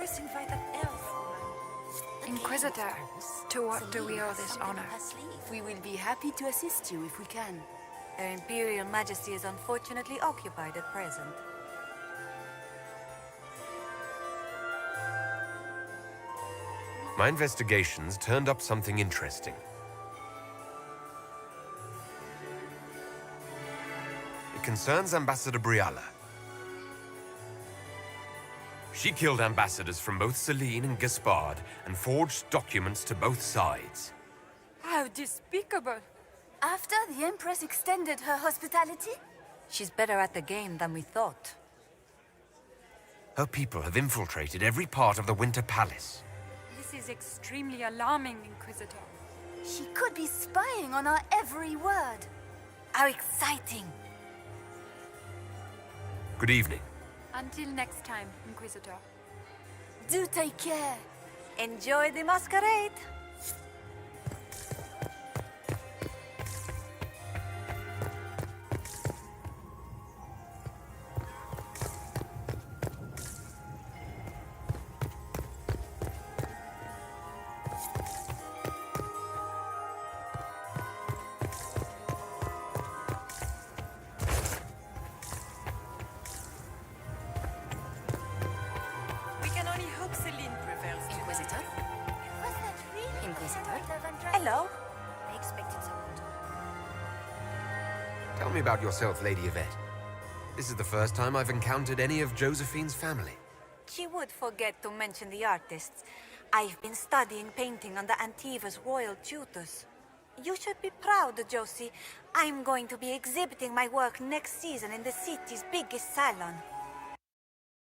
us invite that elf woman? Inquisitor, to what do we owe this honor? We will be happy to assist you if we can. Her Imperial Majesty is unfortunately occupied at present. My investigations turned up something interesting. It concerns Ambassador Briala. She killed ambassadors from both Celine and Gaspard and forged documents to both sides. How despicable! After the Empress extended her hospitality? She's better at the game than we thought. Her people have infiltrated every part of the Winter Palace. This is extremely alarming, Inquisitor. She could be spying on our every word. How exciting! Good evening. Until next time, Inquisitor. Do take care. Enjoy the masquerade. Hello. I expected someone to... Tell me about yourself, Lady Yvette. This is the first time I've encountered any of Josephine's family. She would forget to mention the artists. I've been studying painting under Antiva's royal tutors. You should be proud, Josie. I'm going to be exhibiting my work next season in the city's biggest salon.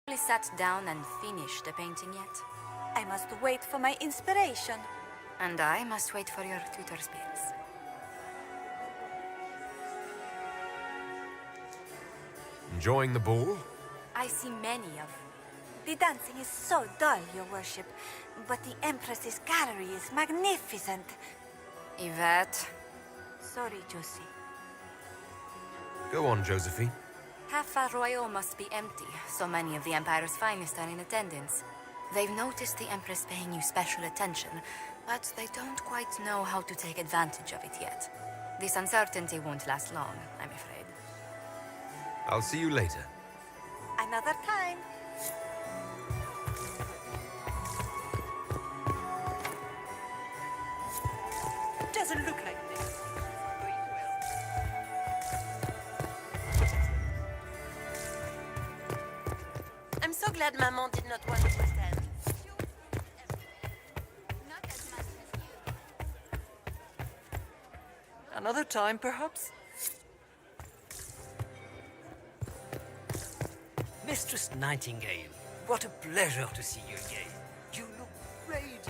I sat down and finished the painting yet. I must wait for my inspiration. And I must wait for your tutor's bills. Enjoying the ball? I see many of. The dancing is so dull, your worship. But the Empress's gallery is magnificent. Yvette. Sorry, Josie. Go on, Josephine. Half Arroyo must be empty. So many of the Empire's finest are in attendance. They've noticed the Empress paying you special attention, but they don't quite know how to take advantage of it yet. This uncertainty won't last long, I'm afraid. I'll see you later. Another time. Doesn't look like this. Going well. I'm so glad Maman did not want to stand. Another time, perhaps? Mistress Nightingale, what a pleasure to see you again. You look radiant.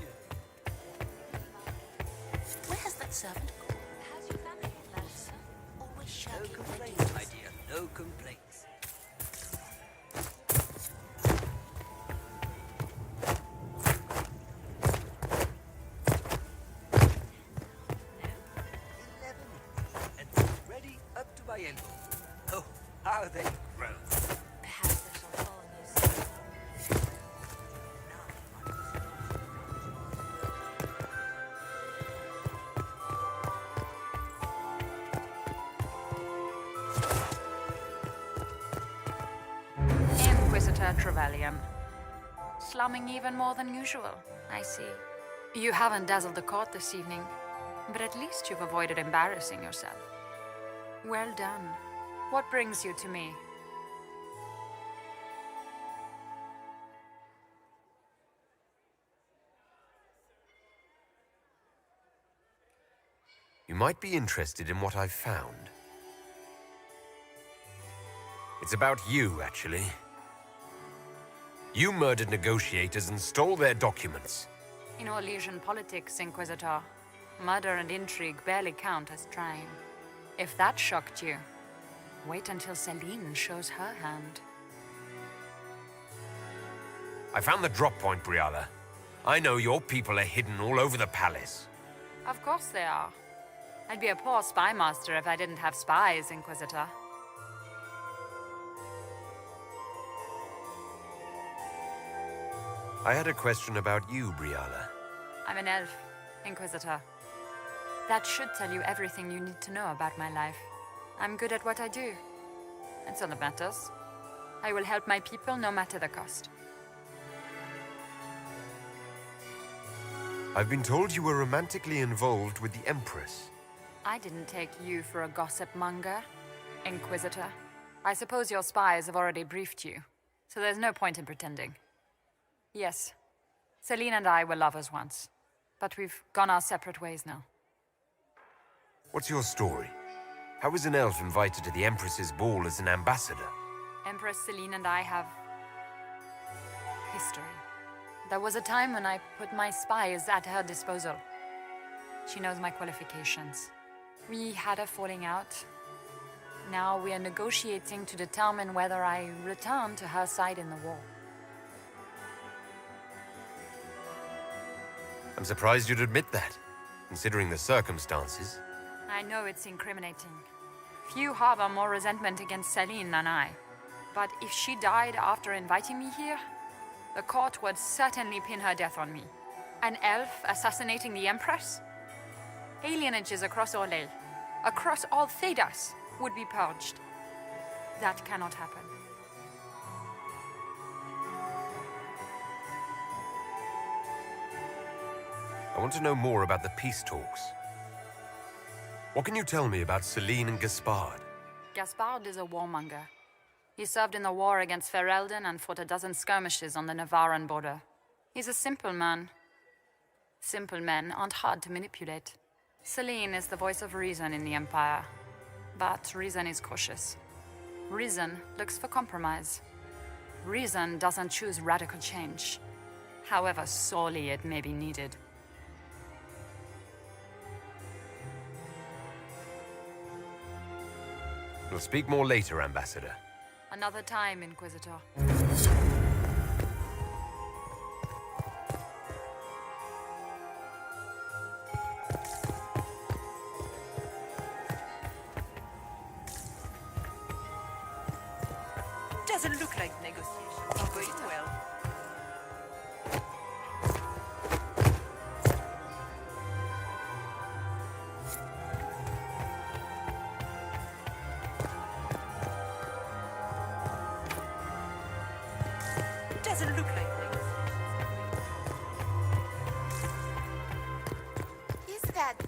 Where has that servant gone? How's your family, Larissa? Always No shirking their complaints, duties. my dear, no complaints. Oh, how they grow. Perhaps I shall follow those. Inquisitor Trevelyan. Slumming even more than usual, I see. You haven't dazzled the court this evening, but at least you've avoided embarrassing yourself. Well done. What brings you to me? You might be interested in what I've found. It's about you, actually. You murdered negotiators and stole their documents. In Orlesian politics, Inquisitor, murder and intrigue barely count as trying. If that shocked you, wait until Celine shows her hand. I found the drop point, Briala. I know your people are hidden all over the palace. Of course they are. I'd be a poor spy master if I didn't have spies, Inquisitor. I had a question about you, Briala. I'm an elf, Inquisitor. That should tell you everything you need to know about my life. I'm good at what I do. That's all that matters. I will help my people no matter the cost. I've been told you were romantically involved with the Empress. I didn't take you for a gossip monger, Inquisitor. I suppose your spies have already briefed you, so there's no point in pretending. Yes, Celine and I were lovers once, but we've gone our separate ways now. What's your story? How was an elf invited to the Empress's ball as an ambassador? Empress Celine and I have history. There was a time when I put my spies at her disposal. She knows my qualifications. We had a falling out. Now we are negotiating to determine whether I return to her side in the war. I'm surprised you'd admit that, considering the circumstances. I know it's incriminating. Few harbor more resentment against Celine than I. But if she died after inviting me here, the court would certainly pin her death on me. An elf assassinating the Empress? Alienages across Orlais, across all Thedas, would be purged. That cannot happen. I want to know more about the peace talks. What can you tell me about Celine and Gaspard? Gaspard is a warmonger. He served in the war against Ferelden and fought a dozen skirmishes on the Navarran border. He's a simple man. Simple men aren't hard to manipulate. Celine is the voice of reason in the Empire. But reason is cautious. Reason looks for compromise. Reason doesn't choose radical change, however sorely it may be needed. We'll speak more later, Ambassador. Another time, Inquisitor. Doesn't look like negotiations are going well. Doesn't look like negotiations. Is that the...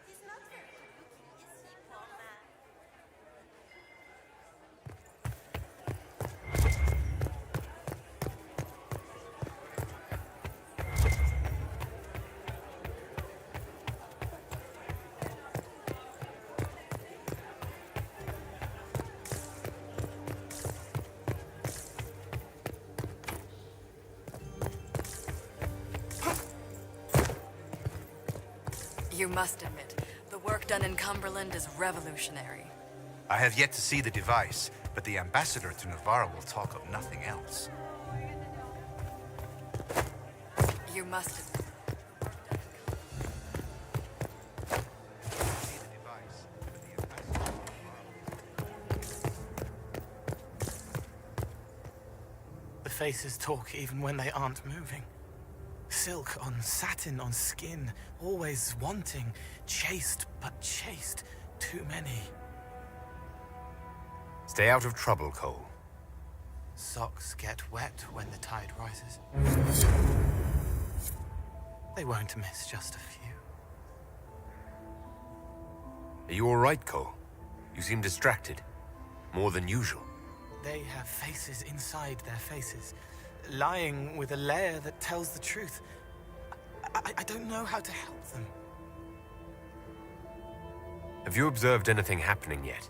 He's not very good, is he, poor man? You must admit, the work done in Cumberland is revolutionary. I have yet to see the device, but the ambassador to Navarre will talk of nothing else. You must admit. See the device, but the ambassador to The faces talk even when they aren't moving. Silk on satin on skin, always wanting, chaste but chaste, too many. Stay out of trouble, Cole. Socks get wet when the tide rises. They won't miss just a few. Are you all right, Cole? You seem distracted. More than usual. They have faces inside their faces, lying with a layer that tells the truth. I don't know how to help them. Have you observed anything happening yet?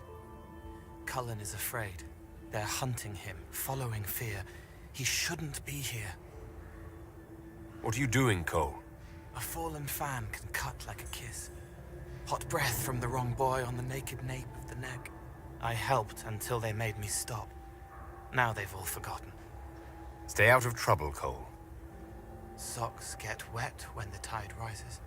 Cullen is afraid. They're hunting him, following fear. He shouldn't be here. What are you doing, Cole? A fallen fan can cut like a kiss. Hot breath from the wrong boy on the naked nape of the neck. I helped until they made me stop. Now they've all forgotten. Stay out of trouble, Cole. Socks get wet when the tide rises.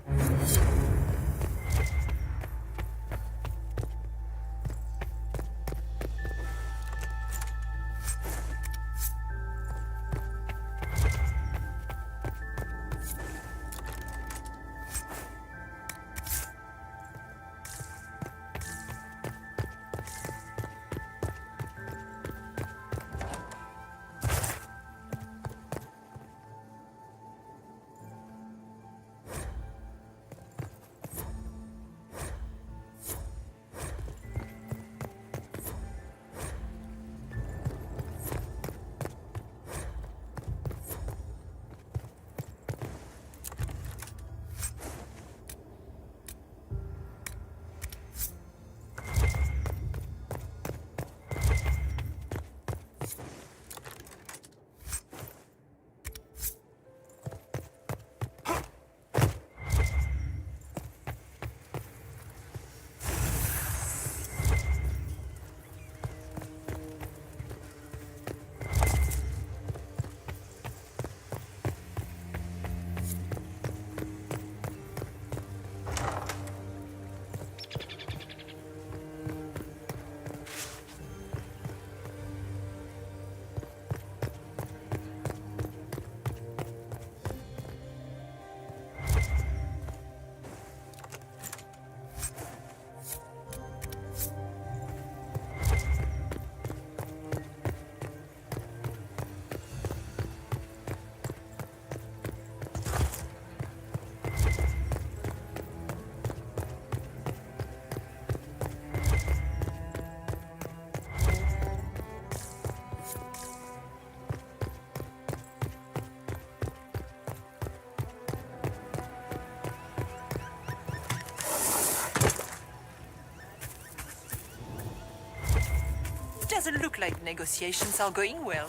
look like negotiations are going well.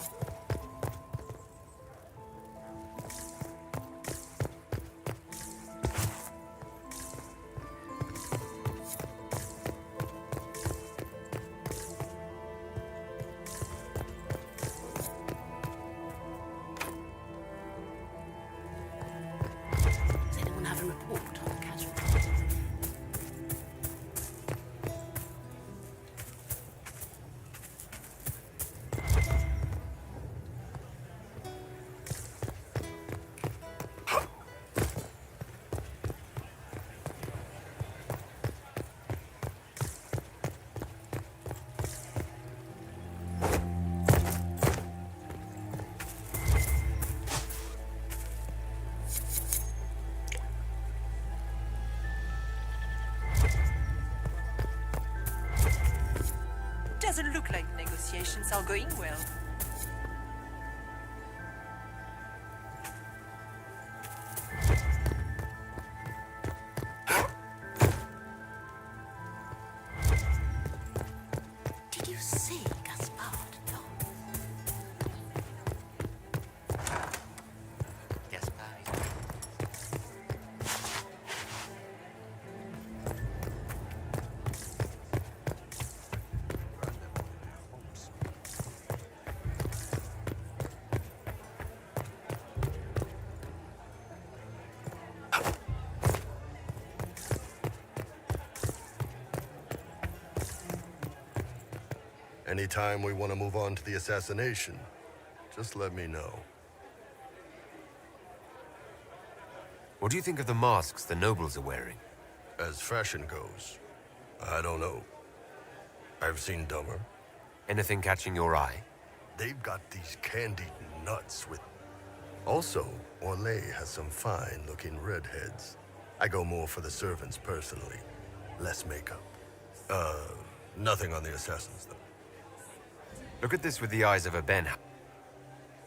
Does anyone have a report on the casualties? Doesn't look like negotiations are going well. Did you see Gaspard, Tom? Gaspard. Anytime we want to move on to the assassination, just let me know. What do you think of the masks the nobles are wearing? As fashion goes, I don't know. I've seen dumber. Anything catching your eye? They've got these candied nuts with... Also, Orlais has some fine-looking redheads. I go more for the servants personally. Less makeup. Nothing on the assassins, though. Look at this with the eyes of a Ben.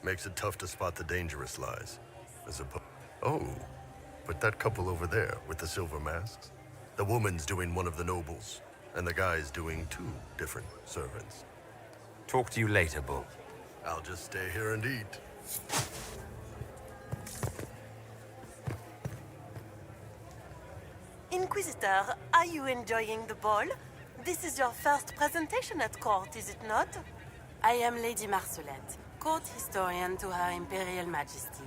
Makes it tough to spot the dangerous lies. Oh, but that couple over there with the silver masks? The woman's doing one of the nobles, and the guy's doing two different servants. Talk to you later, Bull. I'll just stay here and eat. Inquisitor, are you enjoying the ball? This is your first presentation at court, is it not? I am Lady Marcelette, court historian to Her Imperial Majesty.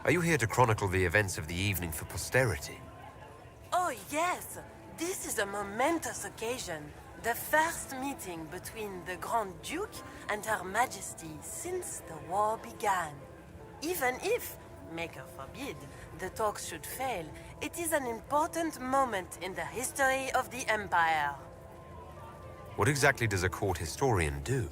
Are you here to chronicle the events of the evening for posterity? Oh, yes. This is a momentous occasion. The first meeting between the Grand Duke and Her Majesty since the war began. Even if, Maker forbid, the talks should fail, it is an important moment in the history of the Empire. What exactly does a court historian do?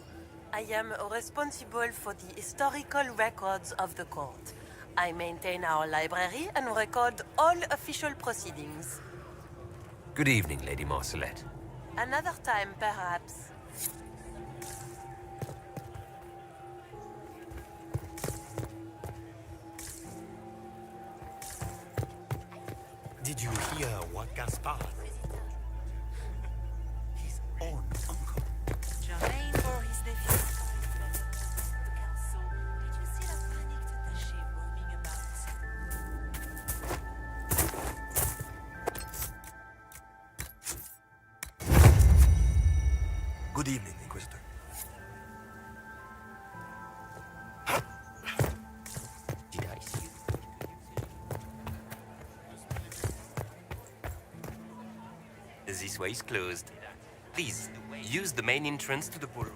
I am responsible for the historical records of the court. I maintain our library and record all official proceedings. Good evening, Lady Marcelette. Another time, perhaps. Did you hear what Gaspard? His own uncle. Germain or his nephew? The council. Did you see that panicked attaché roaming about? Good evening, Inquisitor. Did I see you? This way is closed. Please, use the main entrance to the ballroom.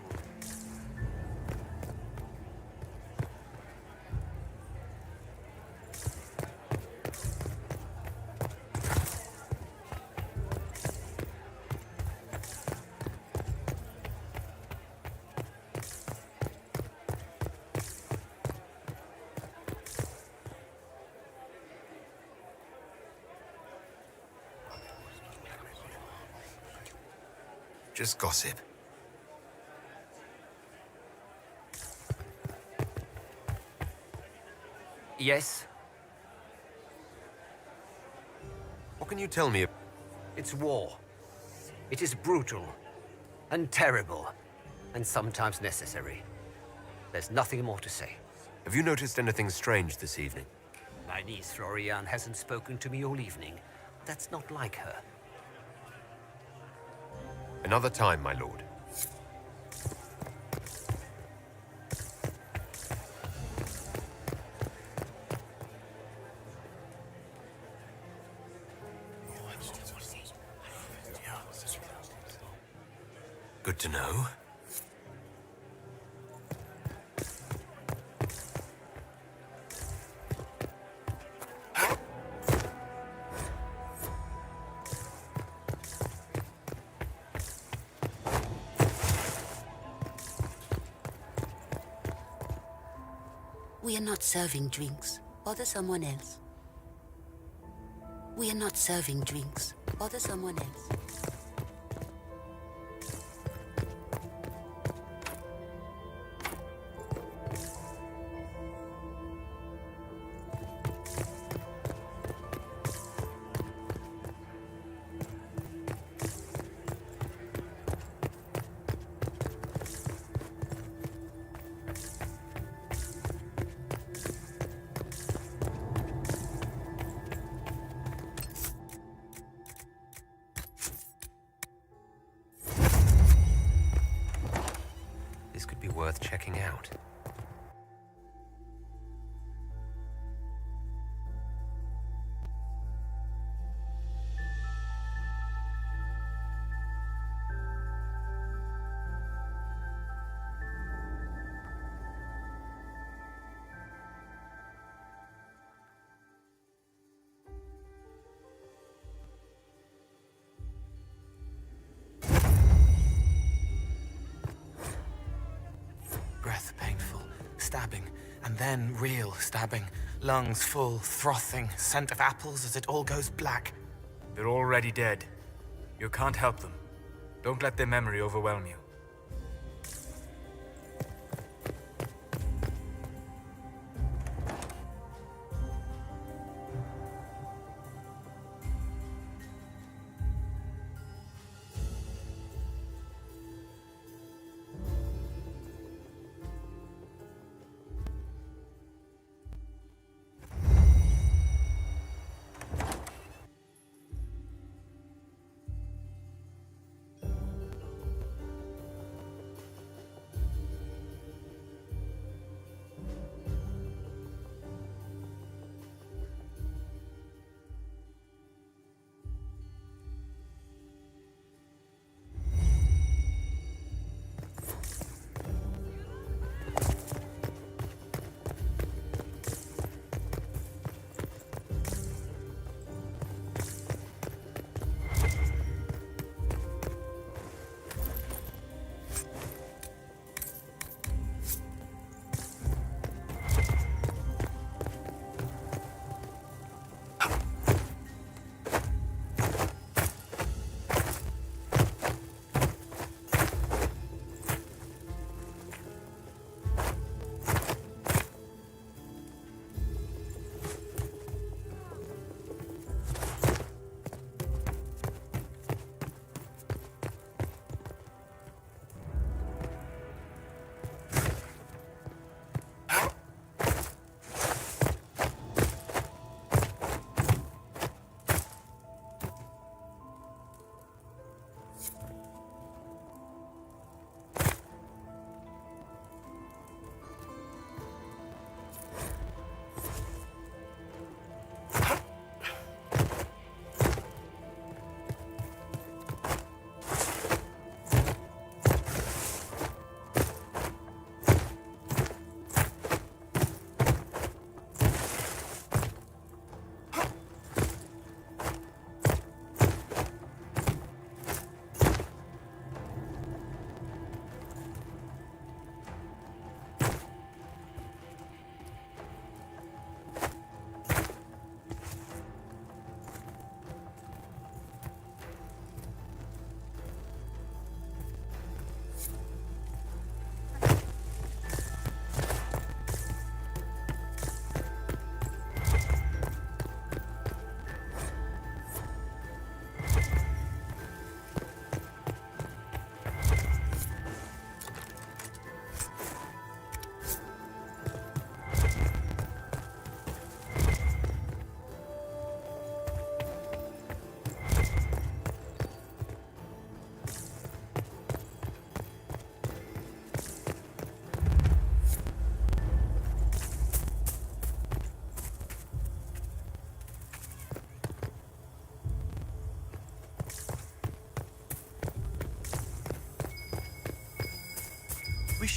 Just gossip. Yes? What can you tell me? It's war. It is brutal, and terrible, and sometimes necessary. There's nothing more to say. Have you noticed anything strange this evening? My niece Florian hasn't spoken to me all evening. That's not like her. Another time, my lord. Good to know. We are not serving drinks. Bother someone else. We are not serving drinks. Bother someone else. This could be worth checking out. Breath painful, stabbing, and then real stabbing. Lungs full, frothing, scent of apples as it all goes black. They're already dead. You can't help them. Don't let their memory overwhelm you.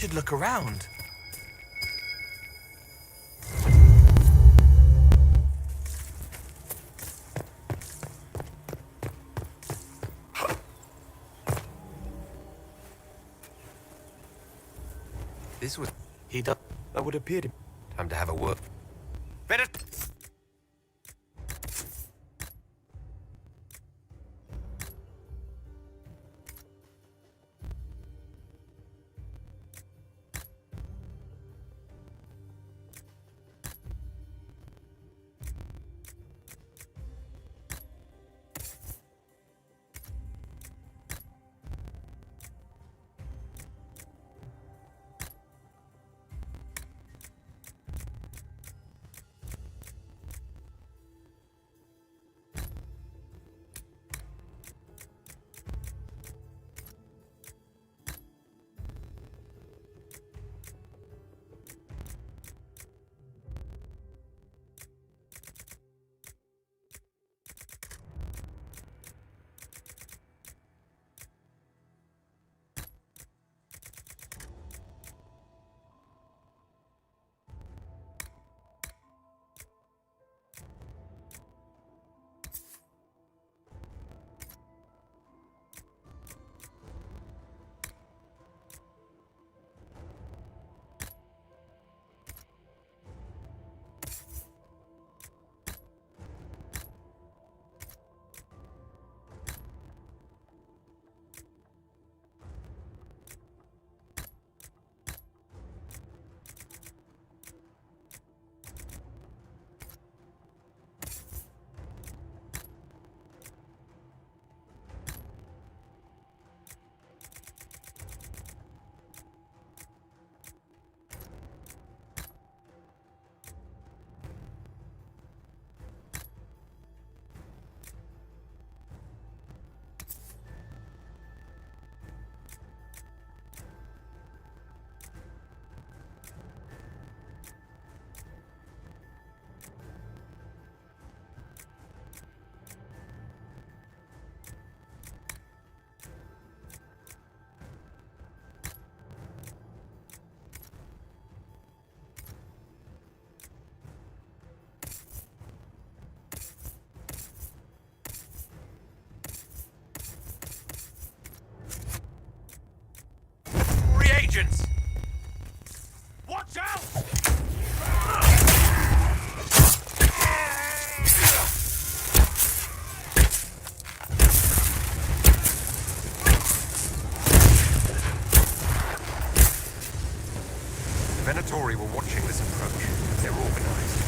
should look around. This was... He does. That would appear to... Time to have a word. Better... Reagents! Watch out! The Venatori were watching this approach. They're organized.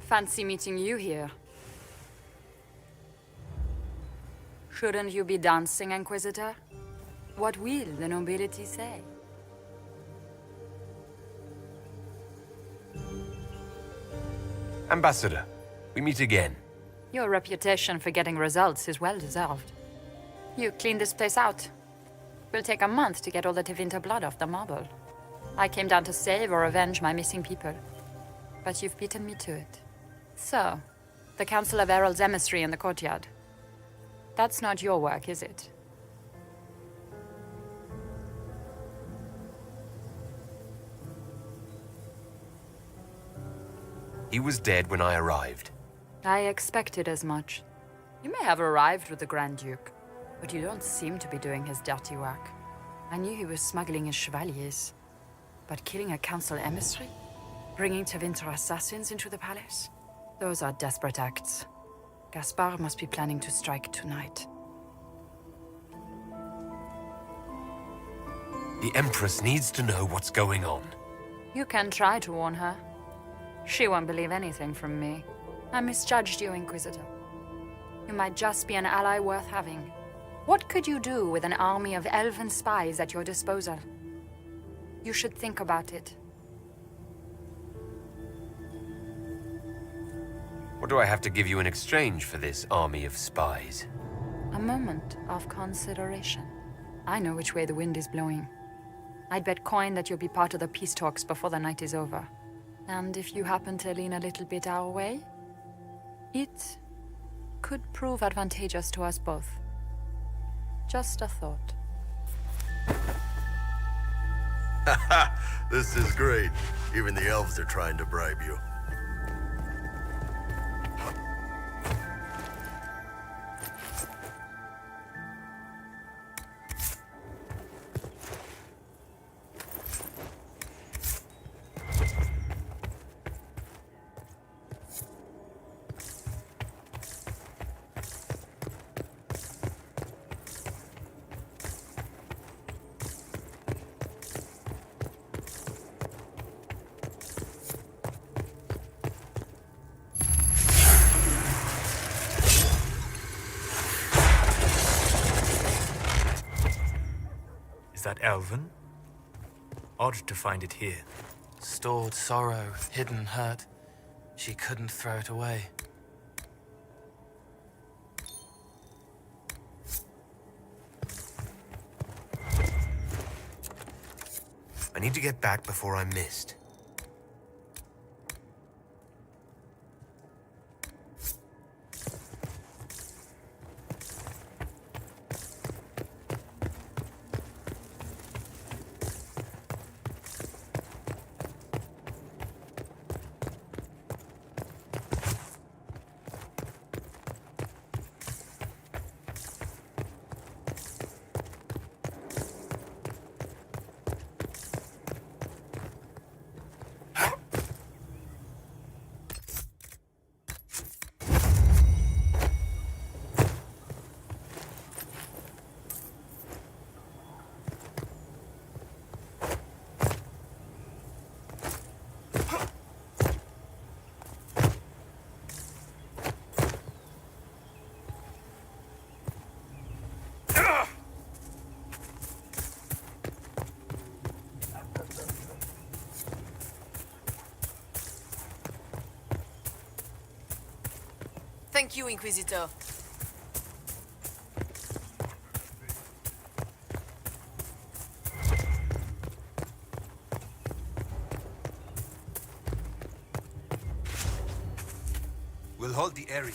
Fancy meeting you here. Shouldn't you be dancing, Inquisitor? What will the nobility say? Ambassador, we meet again. Your reputation for getting results is well deserved. You cleaned this place out. Will take a month to get all the Tevinter blood off the marble. I came down to save or avenge my missing people. But you've beaten me to it. So, the Council of Herald's emissary in the courtyard. That's not your work, is it? He was dead when I arrived. I expected as much. You may have arrived with the Grand Duke, but you don't seem to be doing his dirty work. I knew he was smuggling his chevaliers. But killing a council emissary? Bringing Tevinter assassins into the palace? Those are desperate acts. Gaspard must be planning to strike tonight. The Empress needs to know what's going on. You can try to warn her. She won't believe anything from me. I misjudged you, Inquisitor. You might just be an ally worth having. What could you do with an army of elven spies at your disposal? You should think about it. What do I have to give you in exchange for this army of spies? A moment of consideration. I know which way the wind is blowing. I'd bet coin that you'll be part of the peace talks before the night is over. And if you happen to lean a little bit our way, it could prove advantageous to us both. Just a thought. This is great. Even the elves are trying to bribe you. Is that Elven? Odd to find it here. Stored sorrow, hidden hurt. She couldn't throw it away. I need to get back before I'm missed. Thank you, Inquisitor. We'll hold the area.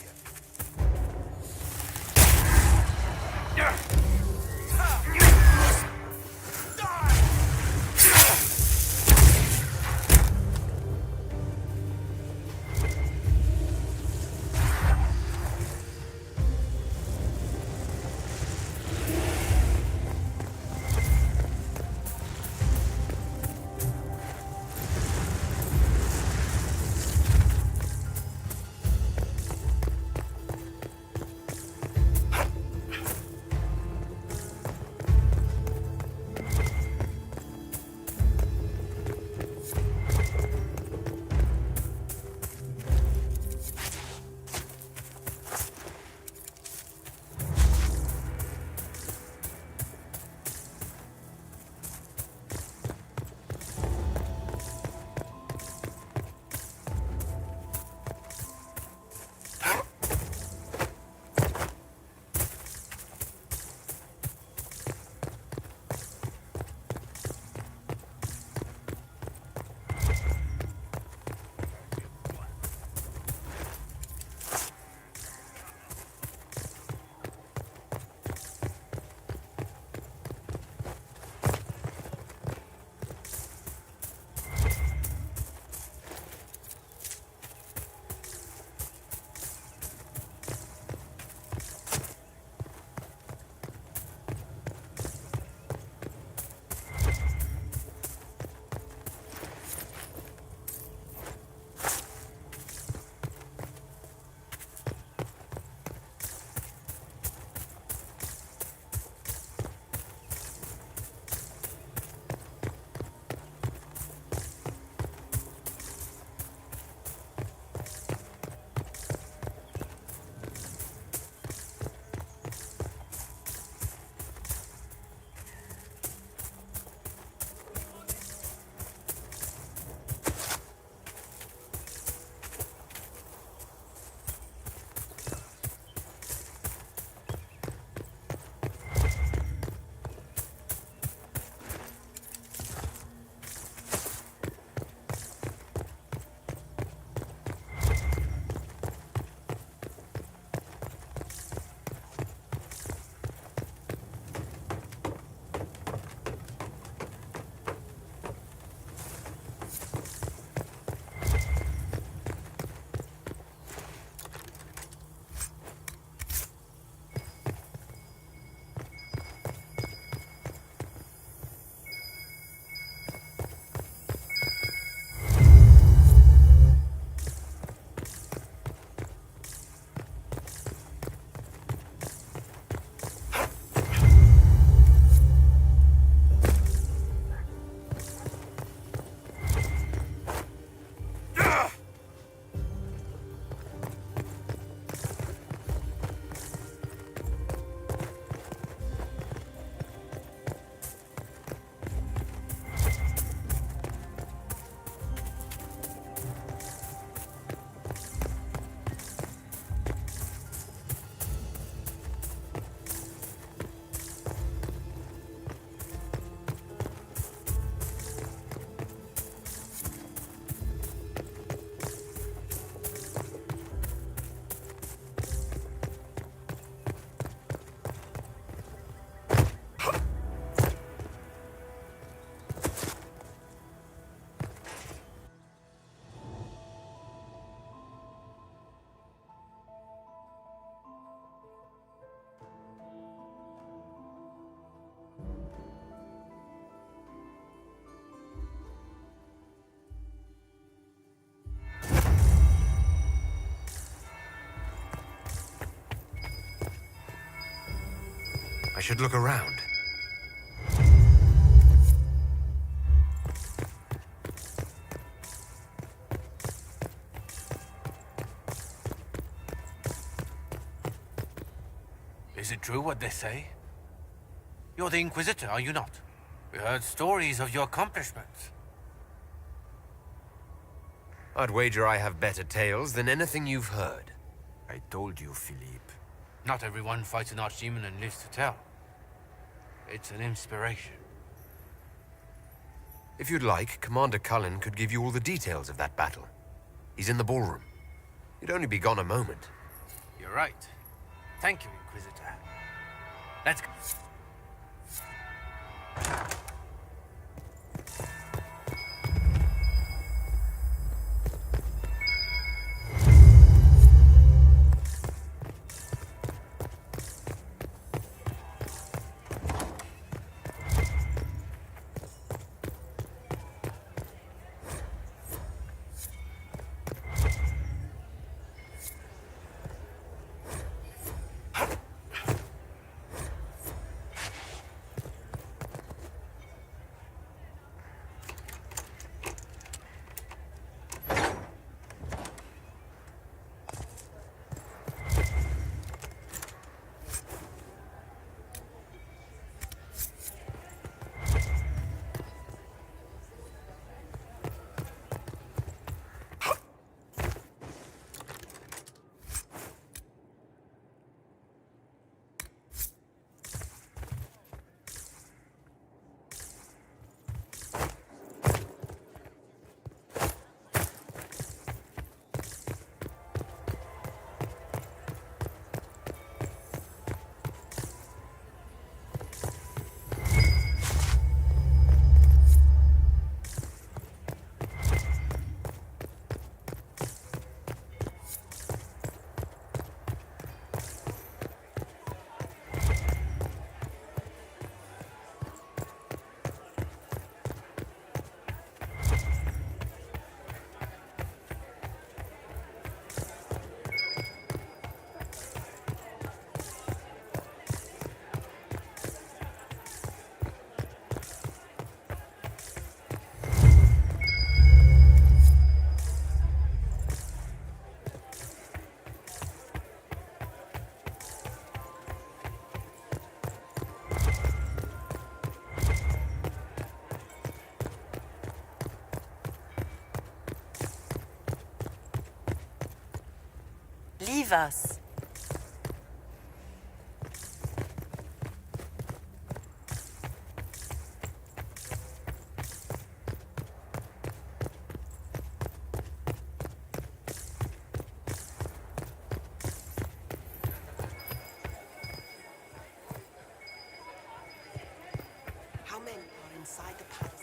I should look around. Is it true what they say? You're the Inquisitor, are you not? We heard stories of your accomplishments. I'd wager I have better tales than anything you've heard. I told you, Philippe. Not everyone fights an archdemon and lives to tell. It's an inspiration. If you'd like, Commander Cullen could give you all the details of that battle. He's in the ballroom. He'd only be gone a moment. You're right. Thank you, Inquisitor. Let's go. Leave us. How many are inside the palace?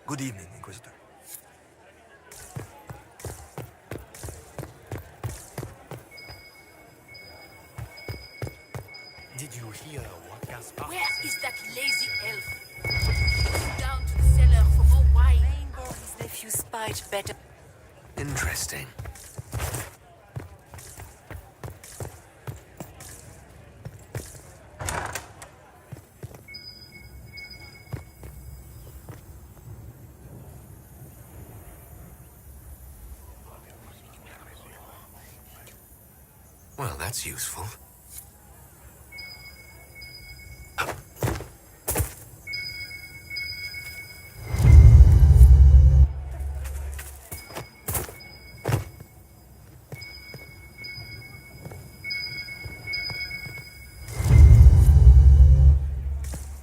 Good evening, Inquisitor. Did you hear what Gaspard Where said? is that lazy elf? Down to the cellar for more wine. Rainbow, his nephew spied better. Interesting. Well, that's useful.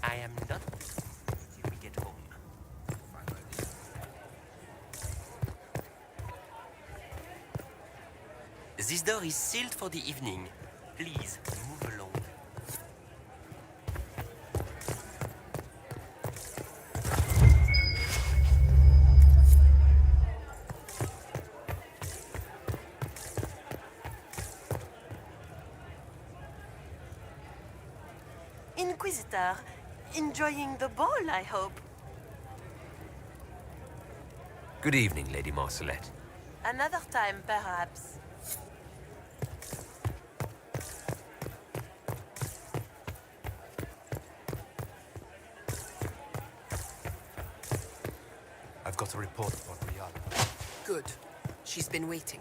I am not till we get home. This door is sealed for the evening. Please, move along. Inquisitor, enjoying the ball, I hope. Good evening, Lady Marcelette. Another time, perhaps. I've got a report for Rihanna. Good. She's been waiting.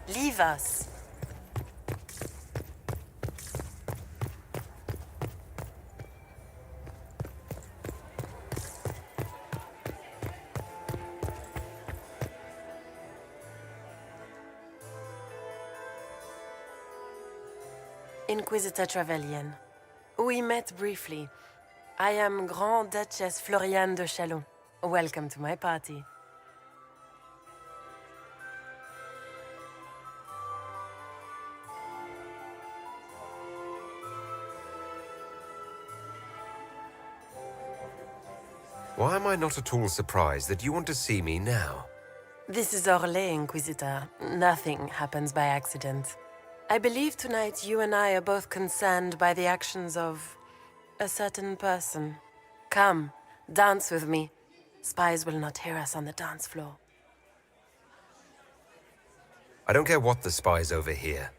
Leave us. Inquisitor Trevelyan. We met briefly. I am Grand Duchess Floriane de Chalon. Welcome to my party. Why am I not at all surprised that you want to see me now? This is Orlais, Inquisitor. Nothing happens by accident. I believe tonight you and I are both concerned by the actions of a certain person. Come, dance with me. Spies will not hear us on the dance floor. I don't care what the spies overhear.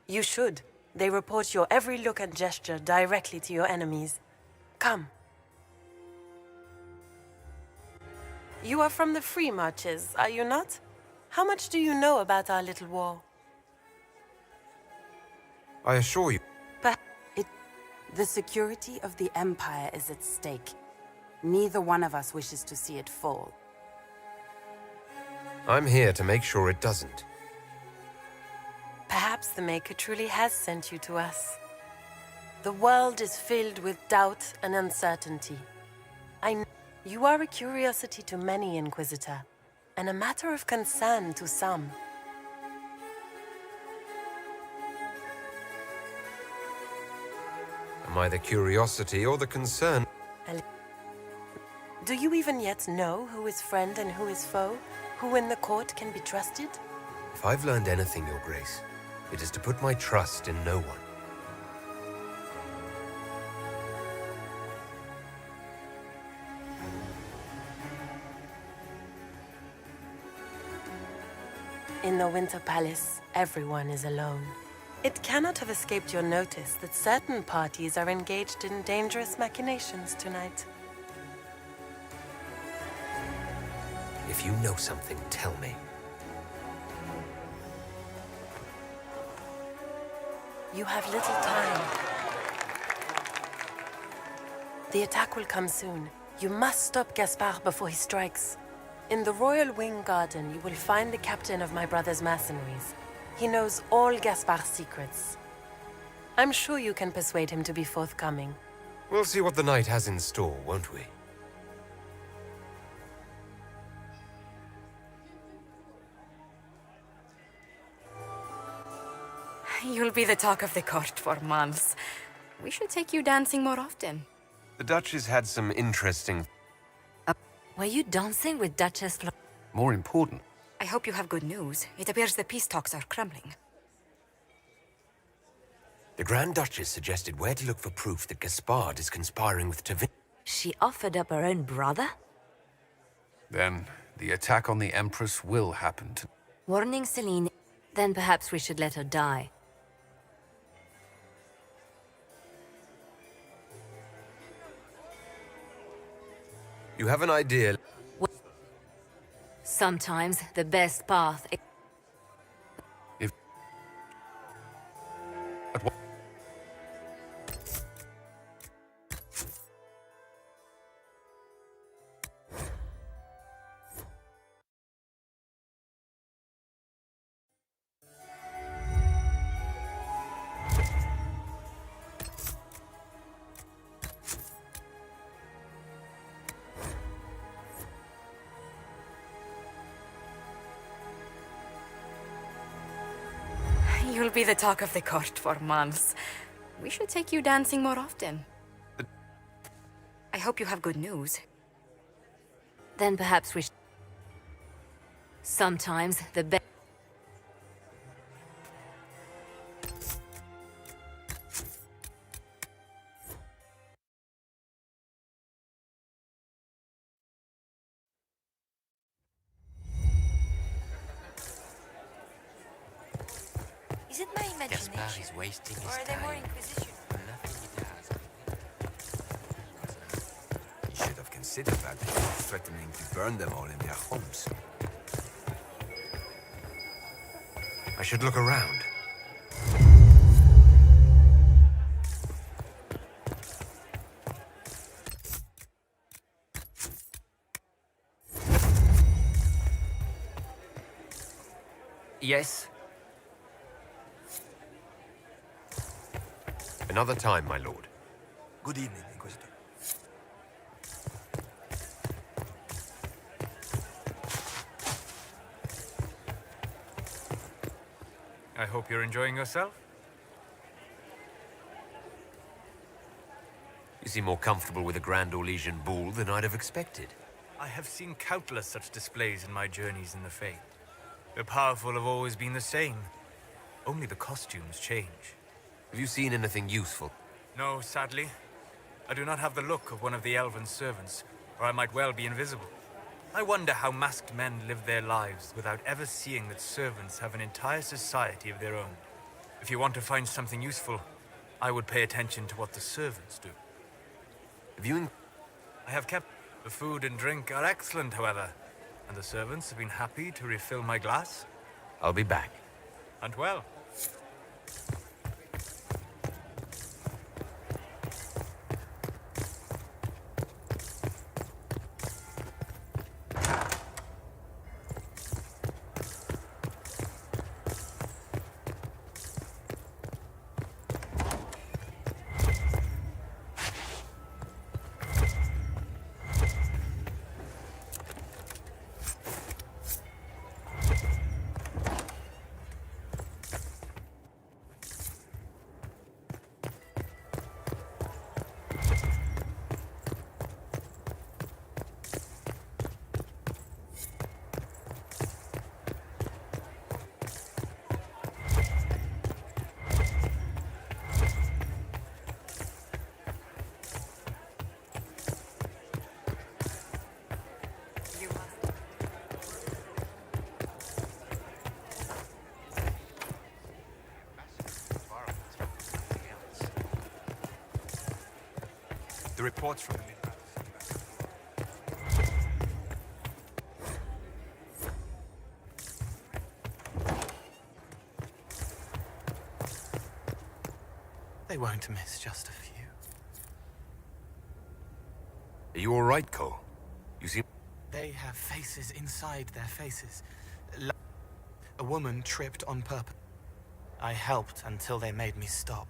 You should. They report your every look and gesture directly to your enemies. Come. You are from the Free Marches, are you not? How much do you know about our little war? I assure you. The security of the Empire is at stake. Neither one of us wishes to see it fall. I'm here to make sure it doesn't. Perhaps the Maker truly has sent you to us. The world is filled with doubt and uncertainty. I know you are a curiosity to many, Inquisitor, and a matter of concern to some. Am I the curiosity or the concern? Do you even yet know who is friend and who is foe? Who in the court can be trusted? If I've learned anything, Your Grace, it is to put my trust in no one. In the Winter Palace, everyone is alone. It cannot have escaped your notice that certain parties are engaged in dangerous machinations tonight. If you know something, tell me. You have little time. The attack will come soon. You must stop Gaspard before he strikes. In the Royal Wing Garden, you will find the captain of my brother's mercenaries. He knows all Gaspard's secrets. I'm sure you can persuade him to be forthcoming. We'll see what the night has in store, won't we? You'll be the talk of the court for months. We should take you dancing more often. The Duchess had some interesting... Were you dancing with Duchess More important. I hope you have good news. It appears the peace talks are crumbling. The Grand Duchess suggested where to look for proof that Gaspard is conspiring with Tavin. She offered up her own brother? Then the attack on the Empress will happen. Warning Celine. Then perhaps we should let her die. You have an idea? Sometimes the best path... You'll be the talk of the court for months. We should take you dancing more often. I hope you have good news. Then perhaps we should... Sometimes the best... Is it my imagination? Gaspard is wasting his Or are they more time. Inquisition? Nothing he does. You should have considered that before threatening to burn them all in their homes. I should look around. Yes? Another time, my lord. Good evening, Inquisitor. I hope you're enjoying yourself. You seem more comfortable with a Grand Orlesian bull than I'd have expected. I have seen countless such displays in my journeys in the Faith. The powerful have always been the same. Only the costumes change. Have you seen anything useful? No, sadly. I do not have the look of one of the elven servants, or I might well be invisible. I wonder how masked men live their lives without ever seeing that servants have an entire society of their own. If you want to find something useful, I would pay attention to what the servants do. Have you... I have kept... The food and drink are excellent, however, and the servants have been happy to refill my glass. I'll be back. And well. The reports from the They won't miss just a few. Are you all right, Cole? You seem... They have faces inside their faces. A woman tripped on purpose. I helped until they made me stop.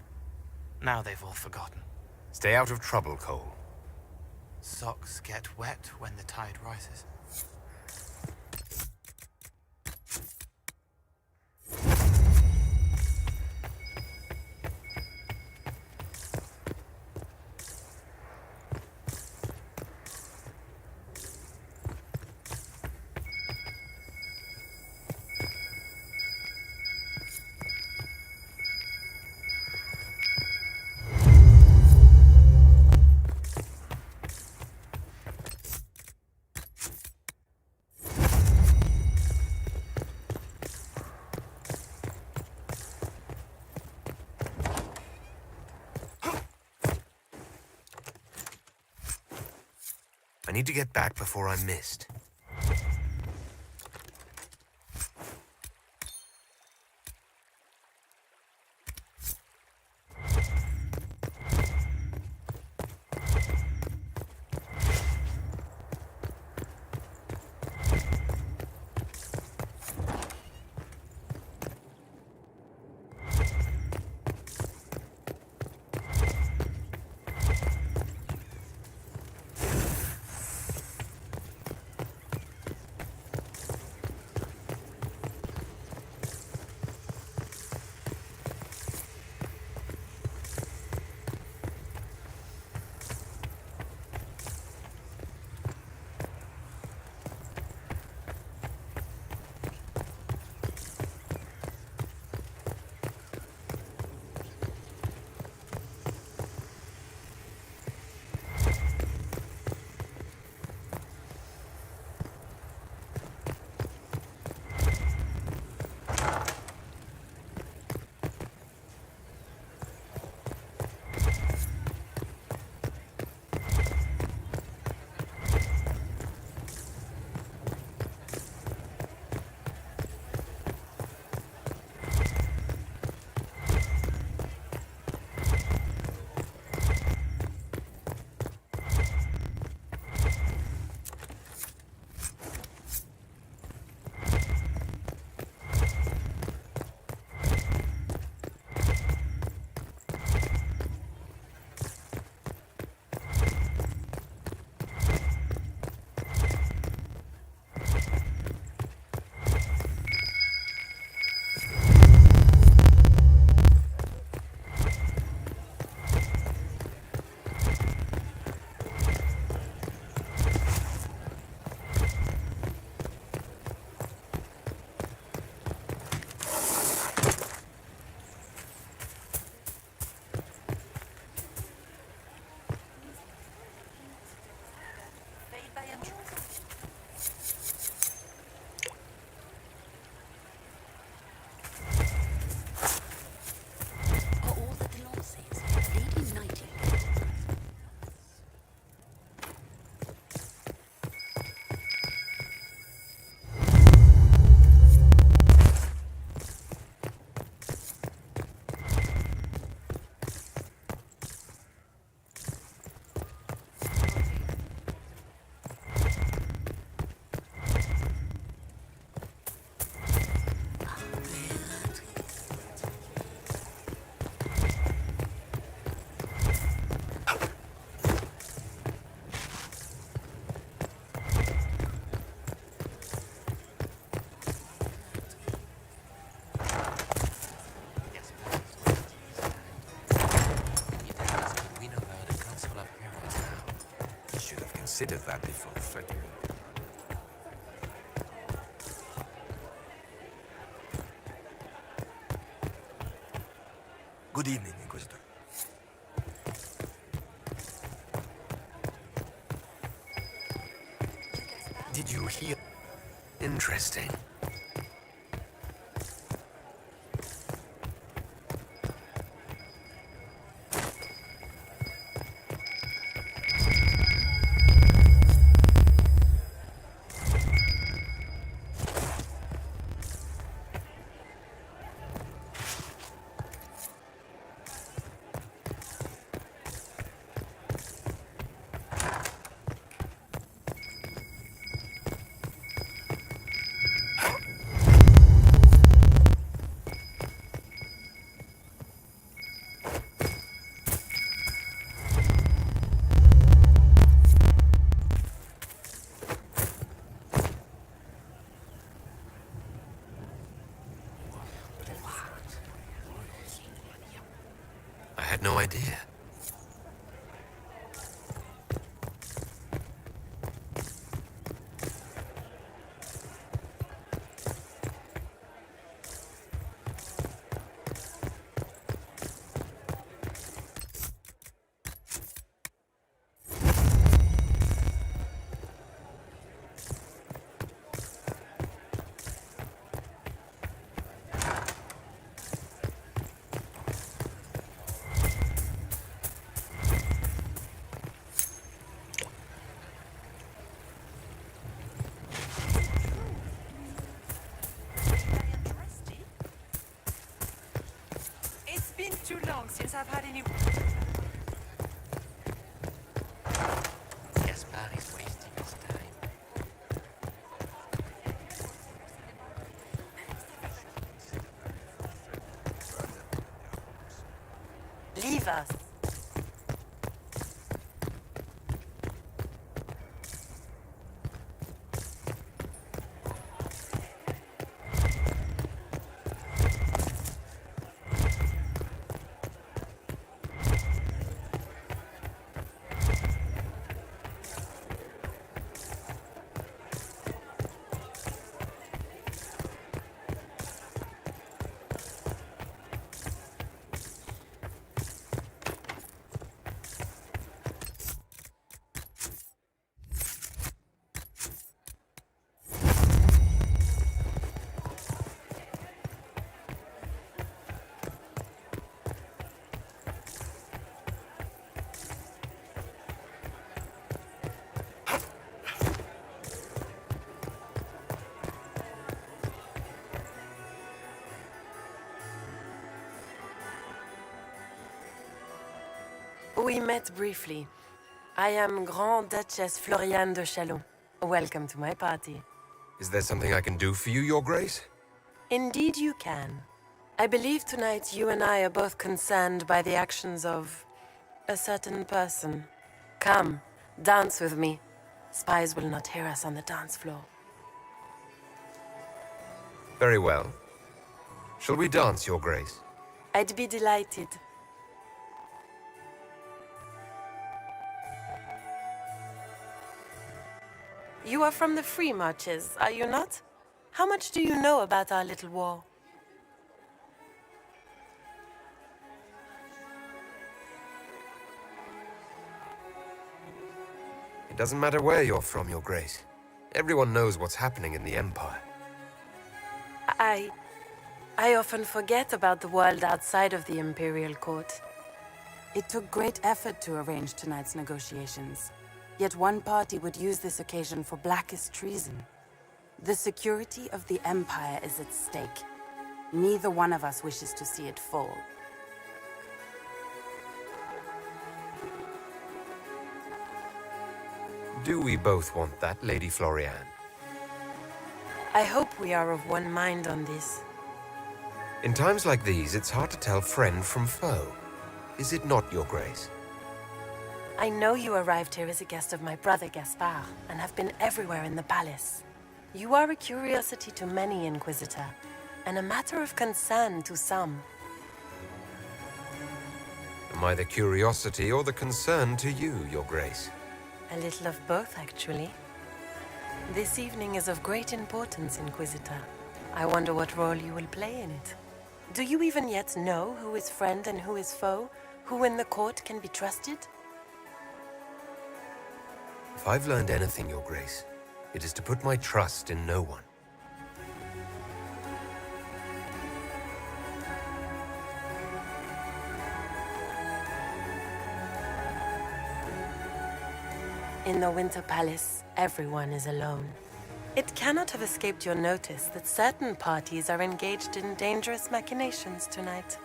Now they've all forgotten. Stay out of trouble, Cole. Socks get wet when the tide rises. I need to get back before I'm missed. considered that before threatening. Good evening, Inquisitor. Did you hear? Interesting. I had no idea. It's been too long since I've had any... Gaspard is wasting his time. Leave us. We met briefly. I am Grand Duchess Floriane de Chalon. Welcome to my party. Is there something I can do for you, Your Grace? Indeed you can. I believe tonight you and I are both concerned by the actions of a certain person. Come, dance with me. Spies will not hear us on the dance floor. Very well. Shall we dance, Your Grace? I'd be delighted. You are from the Free Marches, are you not? How much do you know about our little war? It doesn't matter where you're from, Your Grace. Everyone knows what's happening in the Empire. I often forget about the world outside of the Imperial Court. It took great effort to arrange tonight's negotiations. Yet one party would use this occasion for blackest treason. The security of the Empire is at stake. Neither one of us wishes to see it fall. Do we both want that, Lady Floriane? I hope we are of one mind on this. In times like these, it's hard to tell friend from foe. Is it not, Your Grace? I know you arrived here as a guest of my brother Gaspard, and have been everywhere in the palace. You are a curiosity to many, Inquisitor, and a matter of concern to some. Am I the curiosity or the concern to you, Your Grace? A little of both, actually. This evening is of great importance, Inquisitor. I wonder what role you will play in it. Do you even yet know who is friend and who is foe? Who in the court can be trusted? If I've learned anything, Your Grace, it is to put my trust in no one. In the Winter Palace, everyone is alone. It cannot have escaped your notice that certain parties are engaged in dangerous machinations tonight.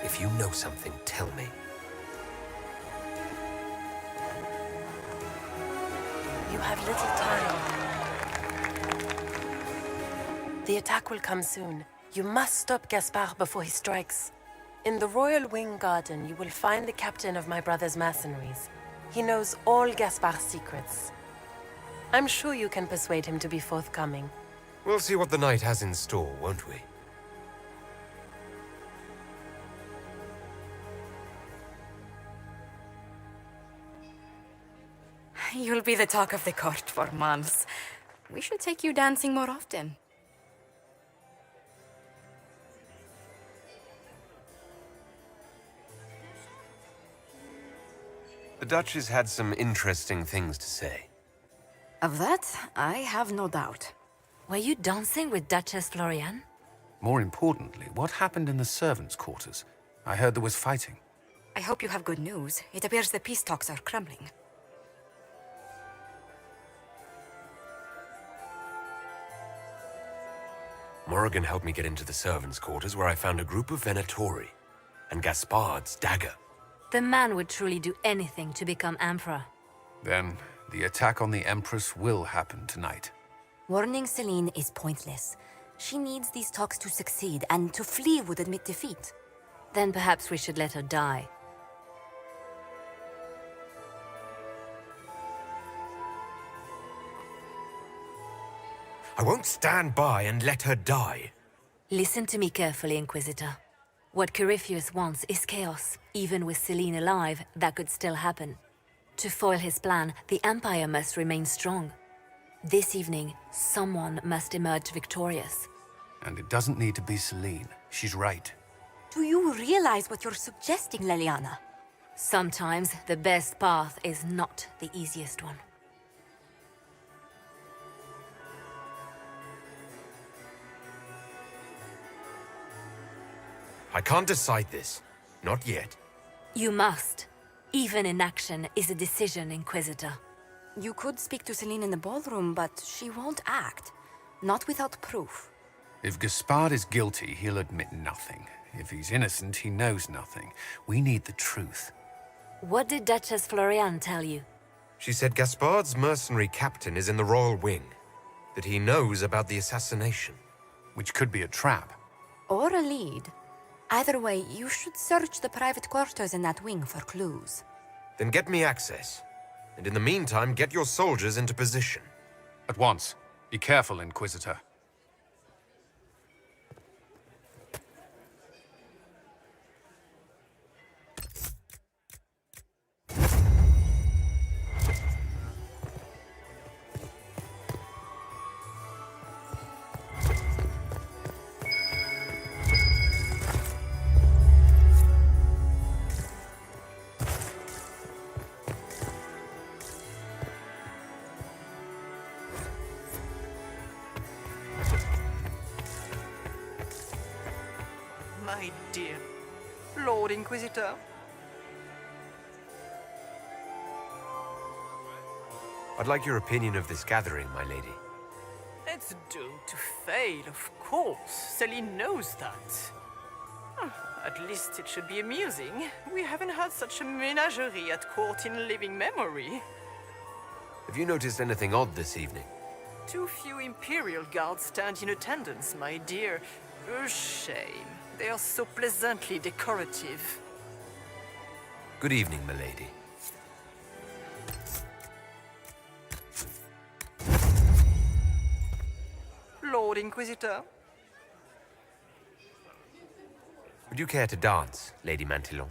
If you know something, tell me. You have little time. The attack will come soon. You must stop Gaspard before he strikes. In the Royal Wing Garden, you will find the captain of my brother's mercenaries. He knows all Gaspard's secrets. I'm sure you can persuade him to be forthcoming. We'll see what the night has in store, won't we? You'll be the talk of the court for months. We should take you dancing more often. The Duchess had some interesting things to say. Of that, I have no doubt. Were you dancing with Duchess Florian? More importantly, what happened in the servants' quarters? I heard there was fighting. I hope you have good news. It appears the peace talks are crumbling. Morrigan helped me get into the servants' quarters where I found a group of Venatori and Gaspard's dagger. The man would truly do anything to become emperor. Then, the attack on the Empress will happen tonight. Warning Celine is pointless. She needs these talks to succeed, and to flee would admit defeat. Then perhaps we should let her die. I won't stand by and let her die. Listen to me carefully, Inquisitor. What Corypheus wants is chaos. Even with Celine alive, that could still happen. To foil his plan, the Empire must remain strong. This evening, someone must emerge victorious. And it doesn't need to be Celine. She's right. Do you realize what you're suggesting, Leliana? Sometimes the best path is not the easiest one. I can't decide this. Not yet. You must. Even inaction is a decision, Inquisitor. You could speak to Celine in the ballroom, but she won't act. Not without proof. If Gaspard is guilty, he'll admit nothing. If he's innocent, he knows nothing. We need the truth. What did Duchess Florian tell you? She said Gaspard's mercenary captain is in the royal wing. That he knows about the assassination. Which could be a trap. Or a lead. Either way, you should search the private quarters in that wing for clues. Then get me access. And in the meantime, get your soldiers into position. At once. Be careful, Inquisitor. My dear Lord Inquisitor. I'd like your opinion of this gathering, my lady. It's doomed to fail, of course. Celine knows that. At least it should be amusing. We haven't had such a menagerie at court in living memory. Have you noticed anything odd this evening? Too few Imperial guards stand in attendance, my dear. A shame. They are so pleasantly decorative. Good evening, milady. Lord Inquisitor. Would you care to dance, Lady Mantillon?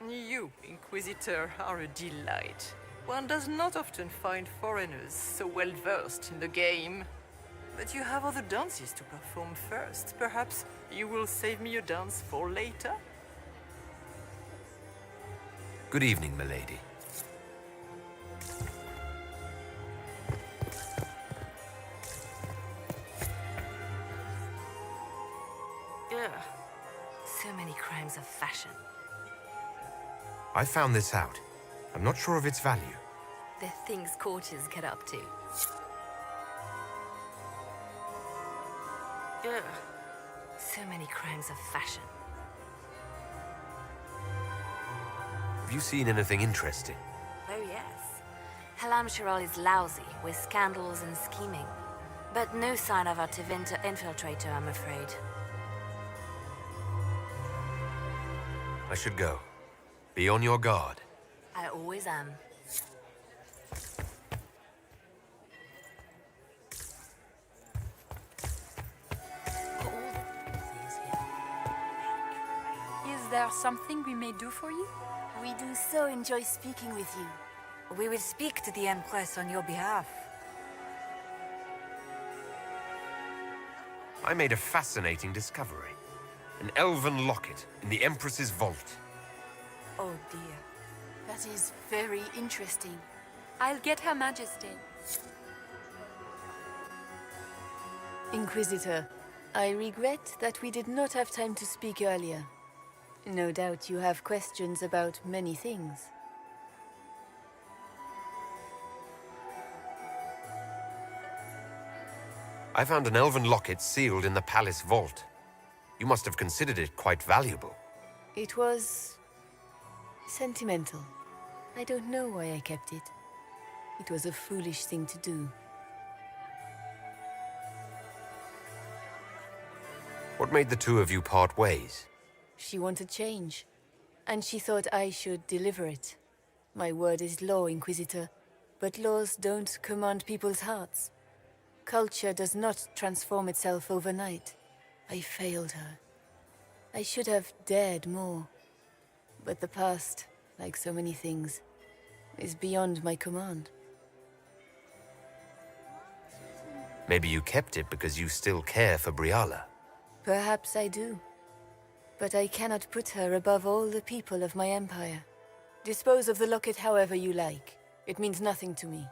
You, Inquisitor, are a delight. One does not often find foreigners so well versed in the game. But you have other dances to perform first. Perhaps you will save me a dance for later? Good evening, milady. Ugh. So many crimes of fashion. I found this out. I'm not sure of its value. The things courtiers get up to. Ugh. So many crimes of fashion. Have you seen anything interesting? Oh yes. Halam Shiral is lousy, with scandals and scheming. But no sign of a Tevinter infiltrator, I'm afraid. I should go. Be on your guard. I always am. Is there something we may do for you? We do so enjoy speaking with you. We will speak to the Empress on your behalf. I made a fascinating discovery. An elven locket in the Empress's vault. Oh dear. That is very interesting. I'll get Her Majesty. Inquisitor, I regret that we did not have time to speak earlier. No doubt you have questions about many things. I found an elven locket sealed in the palace vault. You must have considered it quite valuable. It was sentimental. I don't know why I kept it. It was a foolish thing to do. What made the two of you part ways? She wanted change, and she thought I should deliver it. My word is law, Inquisitor, but laws don't command people's hearts. Culture does not transform itself overnight. I failed her. I should have dared more. But the past, like so many things, is beyond my command. Maybe you kept it because you still care for Briala. Perhaps I do. But I cannot put her above all the people of my empire. Dispose of the locket however you like. It means nothing to me.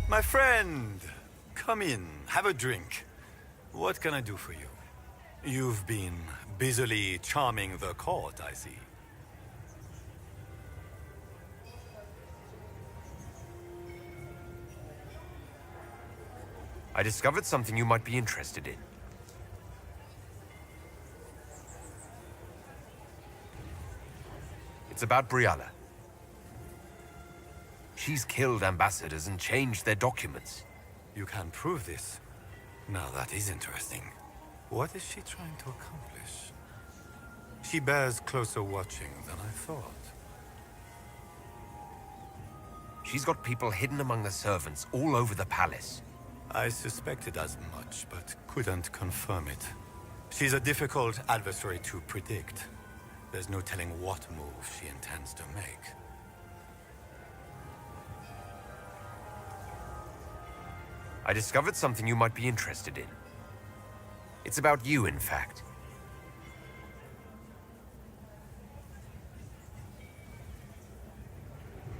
My friend, come in, have a drink. What can I do for you? You've been busily charming the court, I see. I discovered something you might be interested in. It's about Briala. She's killed ambassadors and changed their documents. You can prove this. Now that is interesting. What is she trying to accomplish? She bears closer watching than I thought. She's got people hidden among the servants all over the palace. I suspected as much, but couldn't confirm it. She's a difficult adversary to predict. There's no telling what move she intends to make. I discovered something you might be interested in. It's about you, in fact.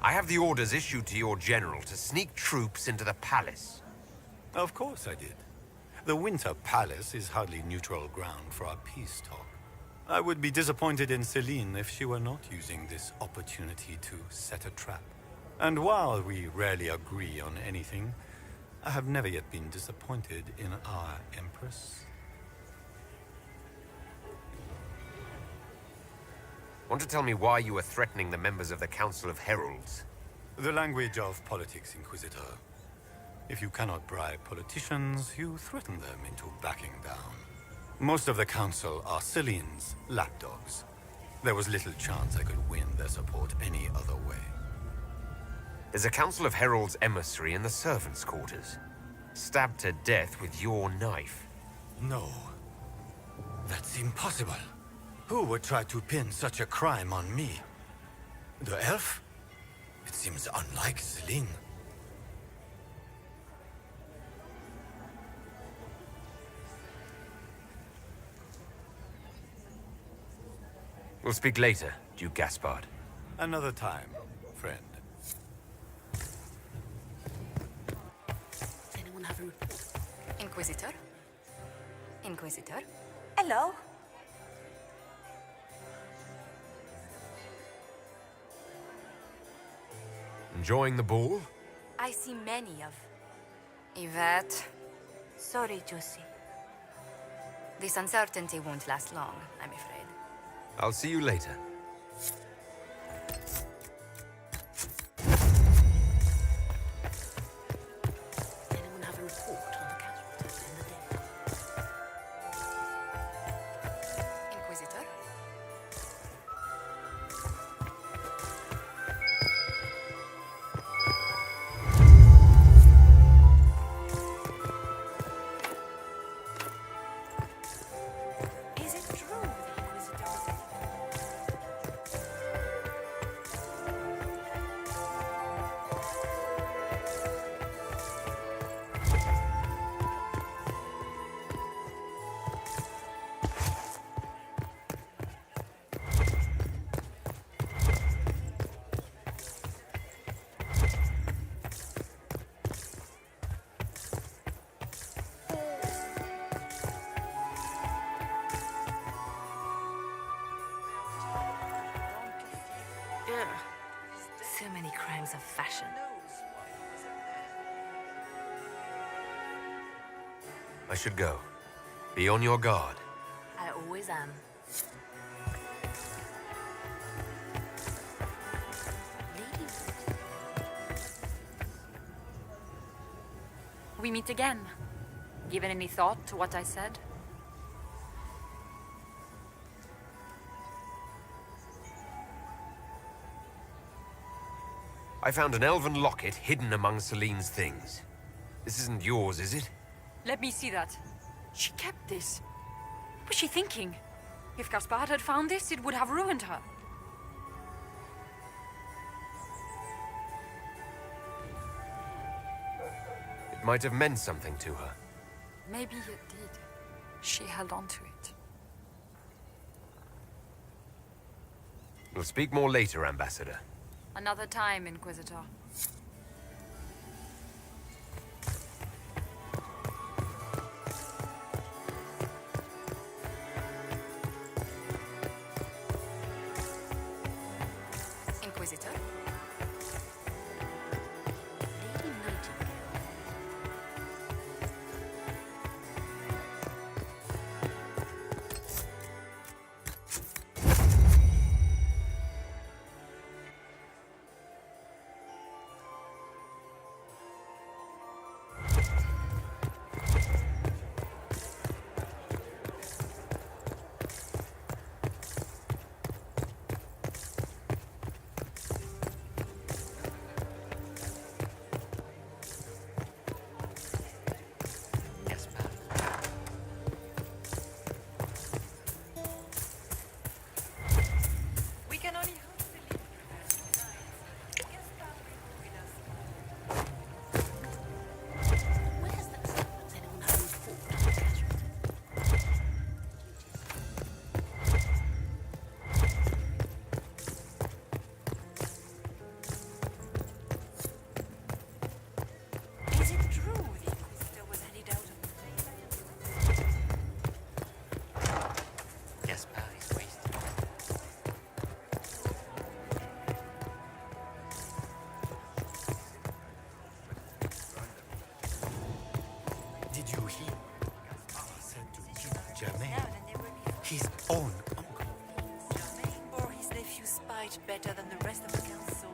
I have the orders issued to your general to sneak troops into the palace. Of course I did. The Winter Palace is hardly neutral ground for our peace talk. I would be disappointed in Celine if she were not using this opportunity to set a trap. And while we rarely agree on anything, I have never yet been disappointed in our Empress. Want to tell me why you are threatening the members of the Council of Heralds? The language of politics, Inquisitor. If you cannot bribe politicians, you threaten them into backing down. Most of the Council are Celine's lapdogs. There was little chance I could win their support any other way. There's a Council of Heralds emissary in the servants' quarters. Stabbed to death with your knife. No. That's impossible. Who would try to pin such a crime on me? The elf? It seems unlike Celine. We'll speak later, Duke Gaspard. Another time, friend. Does anyone have a report? Inquisitor? Inquisitor? Hello? Enjoying the ball? I see many of. Yvette? Sorry, Josie. This uncertainty won't last long, I'm afraid. I'll see you later. Anyone have a report on the casualties in the day? Inquisitor? Is it true the Inquisitor was Ugh. So many crimes of fashion. I should go. Be on your guard. I always am. We meet again. Given any thought to what I said? I found an elven locket hidden among Celine's things. This isn't yours, is it? Let me see that. She kept this. What was she thinking? If Gaspard had found this, it would have ruined her. It might have meant something to her. Maybe it did. She held on to it. We'll speak more later, Ambassador. Another time, Inquisitor. Inquisitor? We can only hope. Is it true the Inquisitor was headed out of Gaspard is wasted. Did you hear? Gaspard said to Duke Germain, his own uncle. Germain or his nephew? much better than the rest of the council.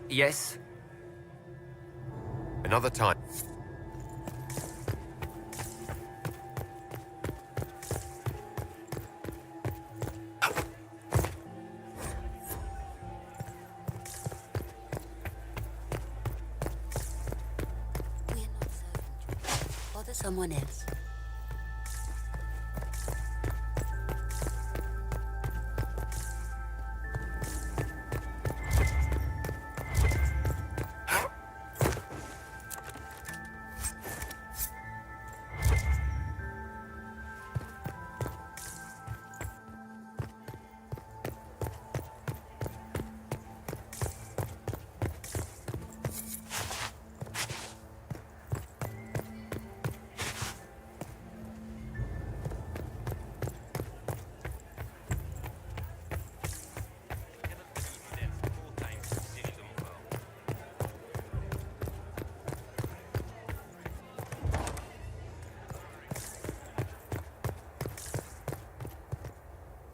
Yes? Another time. Bother someone else.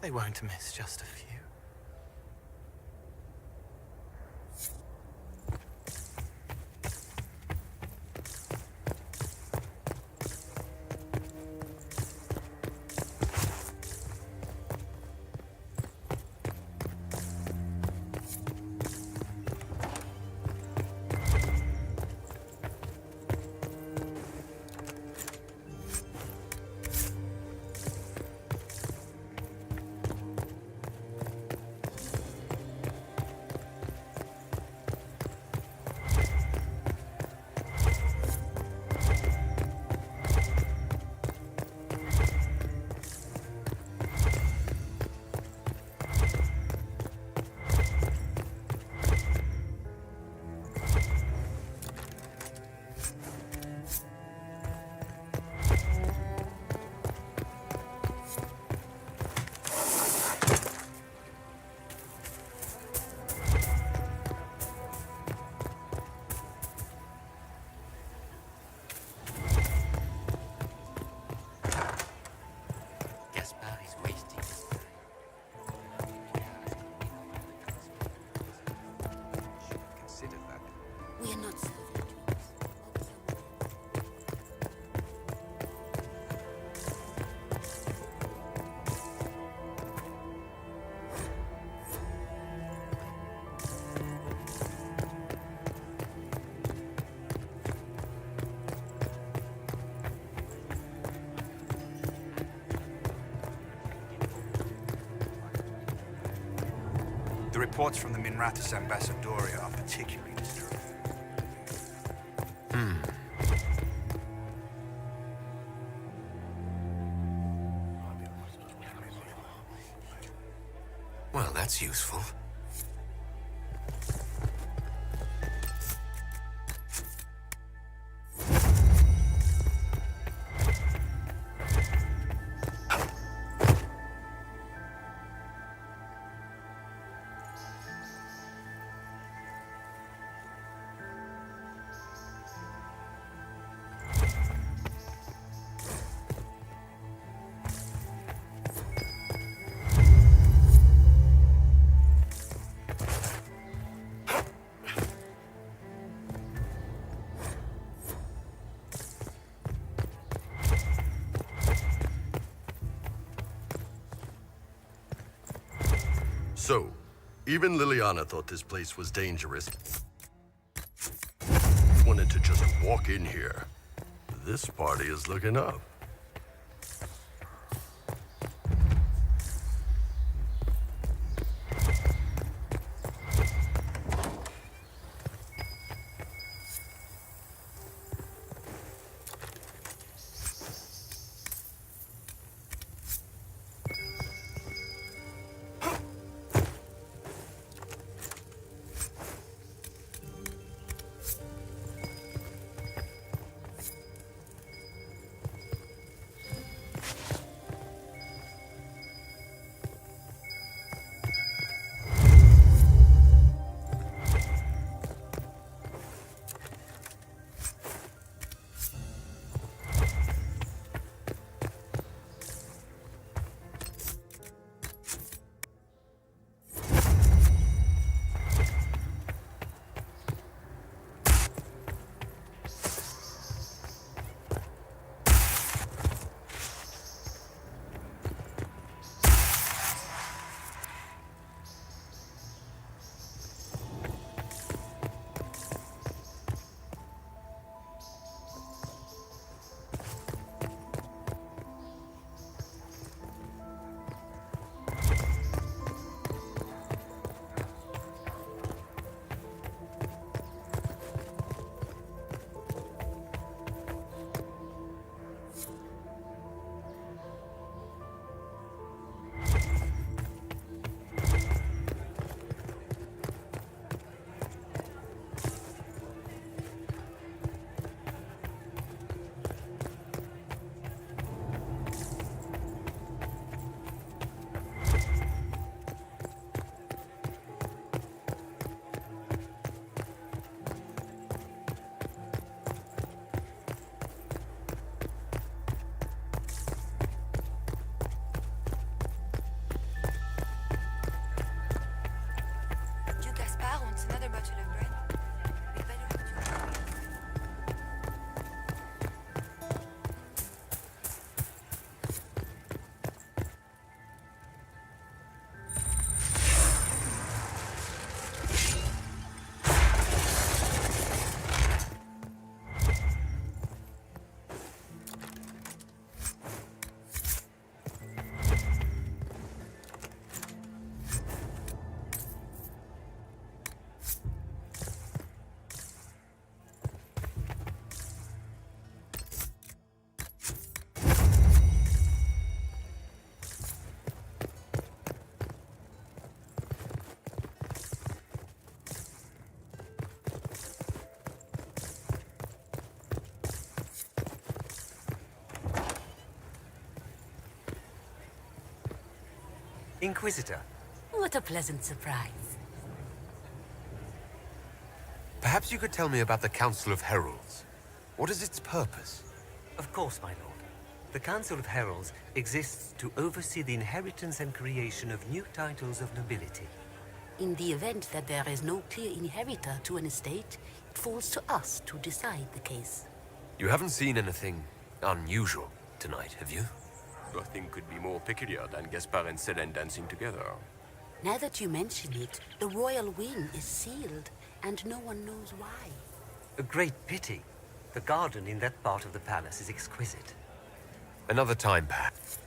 They won't miss just a few. The reports from the Minratus Ambassadoria are particularly disturbing. Well, that's useful. So, even Liliana thought this place was dangerous. Wanted to just walk in here. This party is looking up. Inquisitor. What a pleasant surprise. Perhaps you could tell me about the Council of Heralds. What is its purpose? Of course, my lord. The Council of Heralds exists to oversee the inheritance and creation of new titles of nobility. In the event that there is no clear inheritor to an estate, it falls to us to decide the case. You haven't seen anything unusual tonight, have you? Nothing could be more peculiar than Gaspar and Selene dancing together. Now that you mention it, the royal wing is sealed, and no one knows why. A great pity. The garden in that part of the palace is exquisite. Another time, perhaps.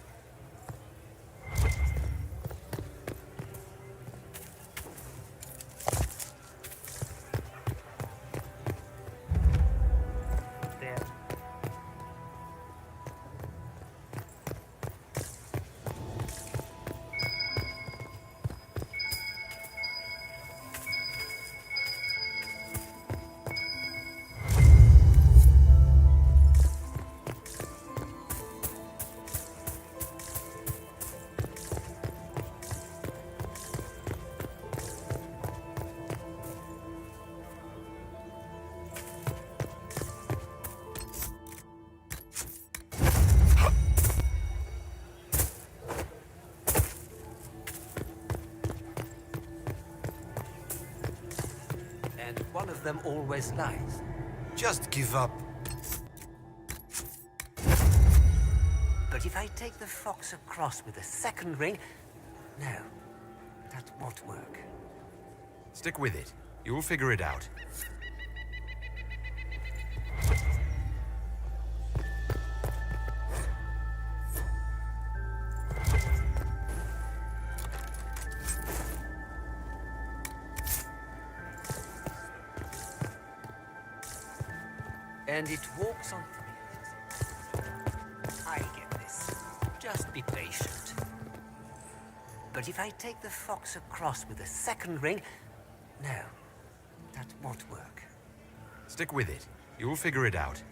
And one of them always lies. Just give up. But if I take the fox across with a second ring... No, that won't work. Stick with it. You'll figure it out. And it walks on... I get this. Just be patient. But if I take the fox across with a second ring... No, that won't work. Stick with it. You'll figure it out.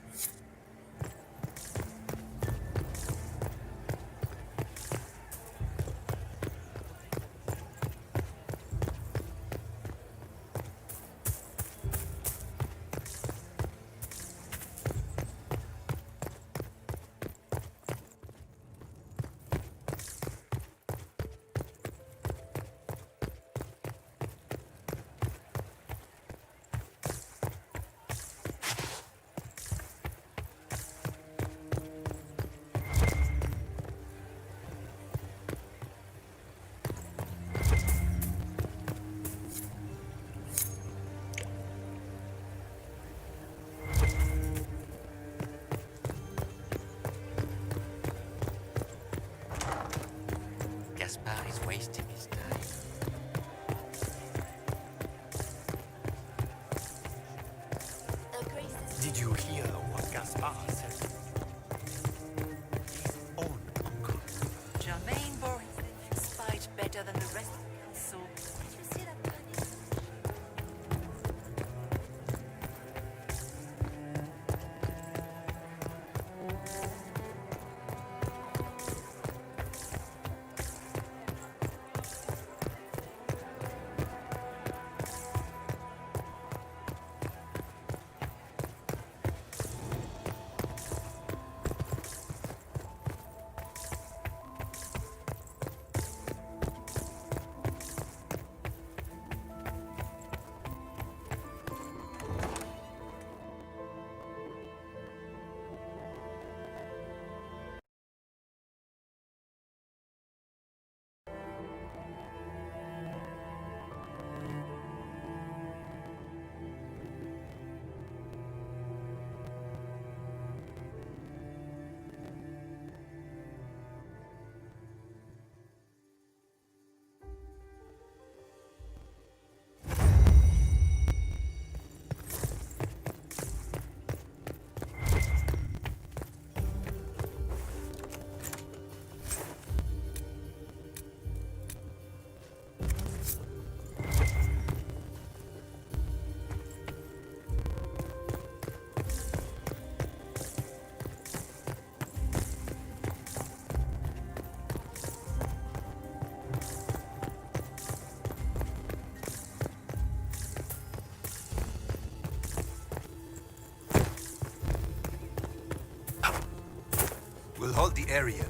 the area.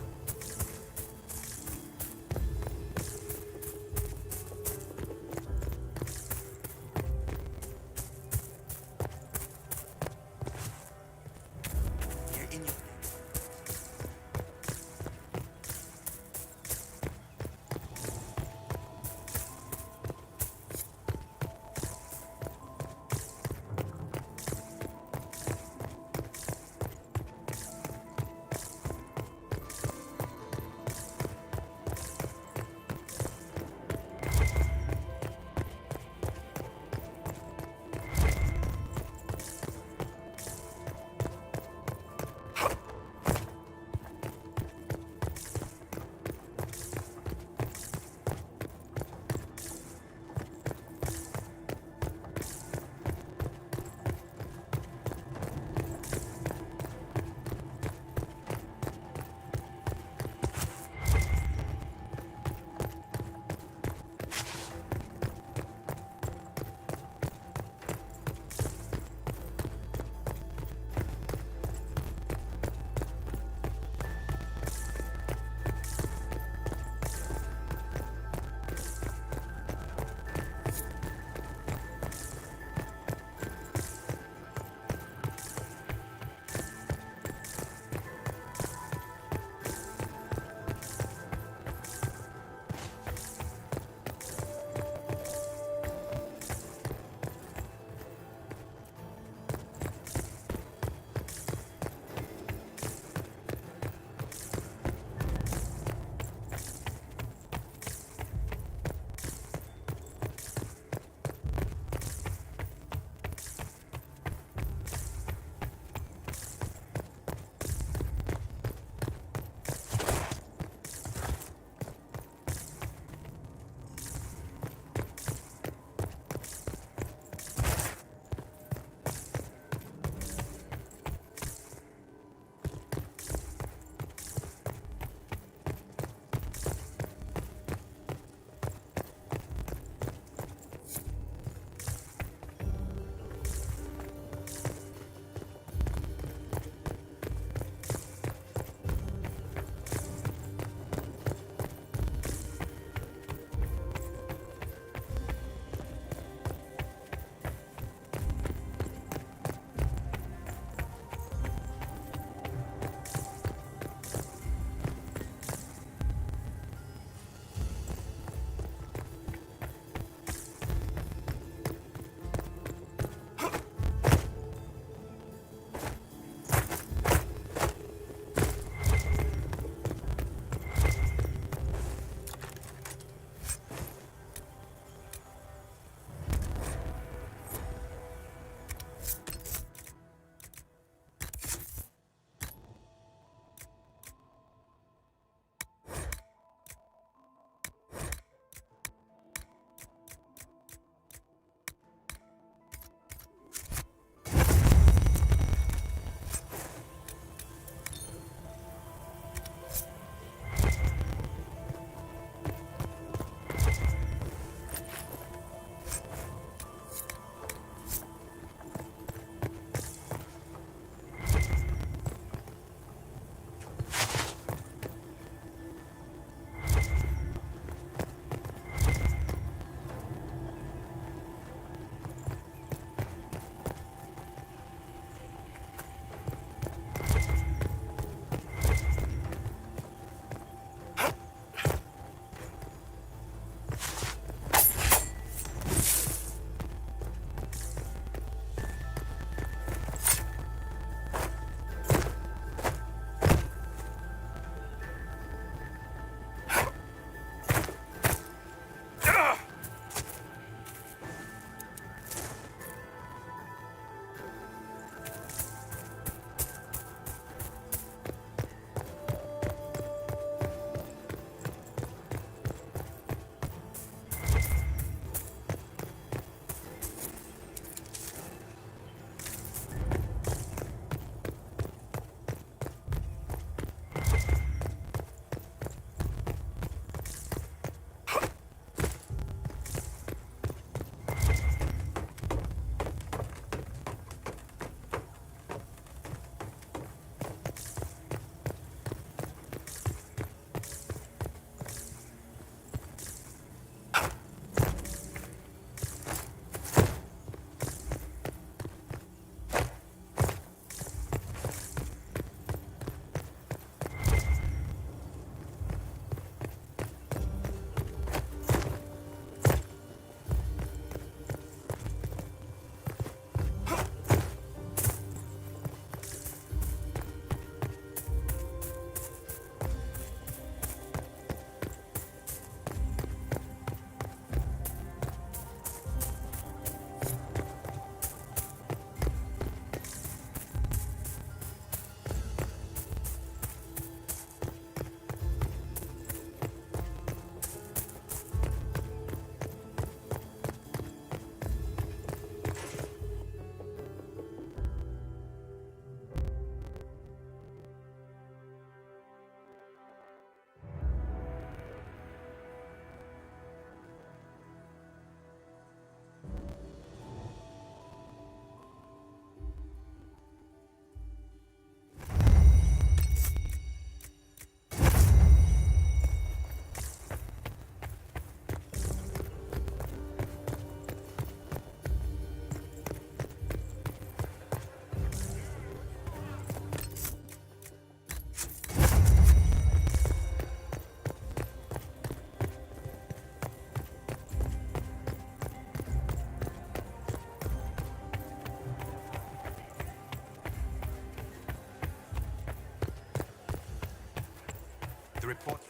The report...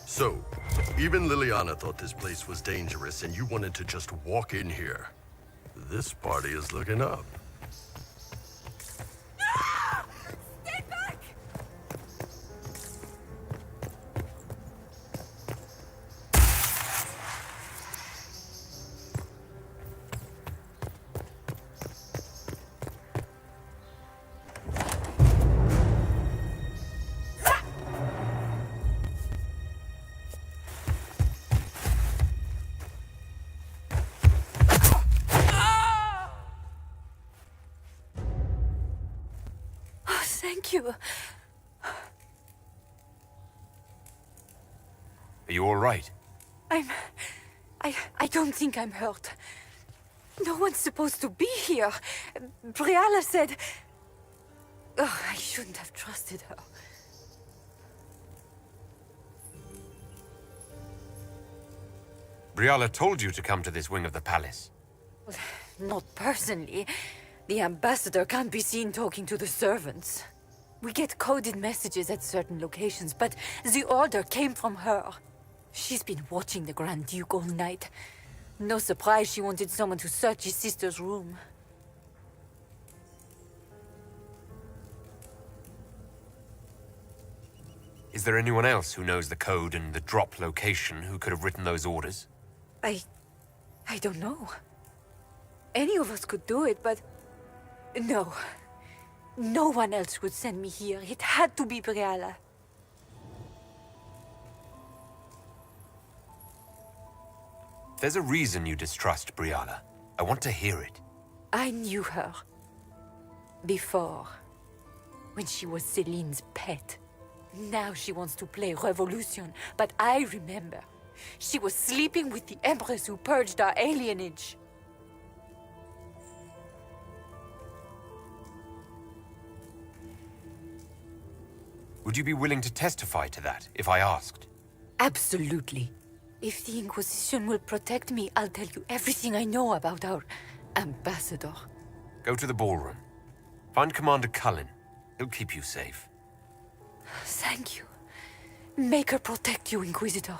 So, even Liliana thought this place was dangerous and you wanted to just walk in here. This party is looking up. Stay back! Thank you. Are you all right? I don't think I'm hurt. No one's supposed to be here. Briala said... Oh, I shouldn't have trusted her. Briala told you to come to this wing of the palace. Not personally. The ambassador can't be seen talking to the servants. We get coded messages at certain locations, but the order came from her. She's been watching the Grand Duke all night. No surprise she wanted someone to search his sister's room. Is there anyone else who knows the code and the drop location who could have written those orders? I don't know. Any of us could do it, but... No. No one else would send me here. It had to be Briala. There's a reason you distrust Briala. I want to hear it. I knew her. Before. When she was Celine's pet. Now she wants to play revolution, but I remember. She was sleeping with the Empress who purged our alienage. Would you be willing to testify to that, if I asked? Absolutely. If the Inquisition will protect me, I'll tell you everything I know about our ambassador. Go to the ballroom. Find Commander Cullen. He'll keep you safe. Thank you. Make her protect you, Inquisitor.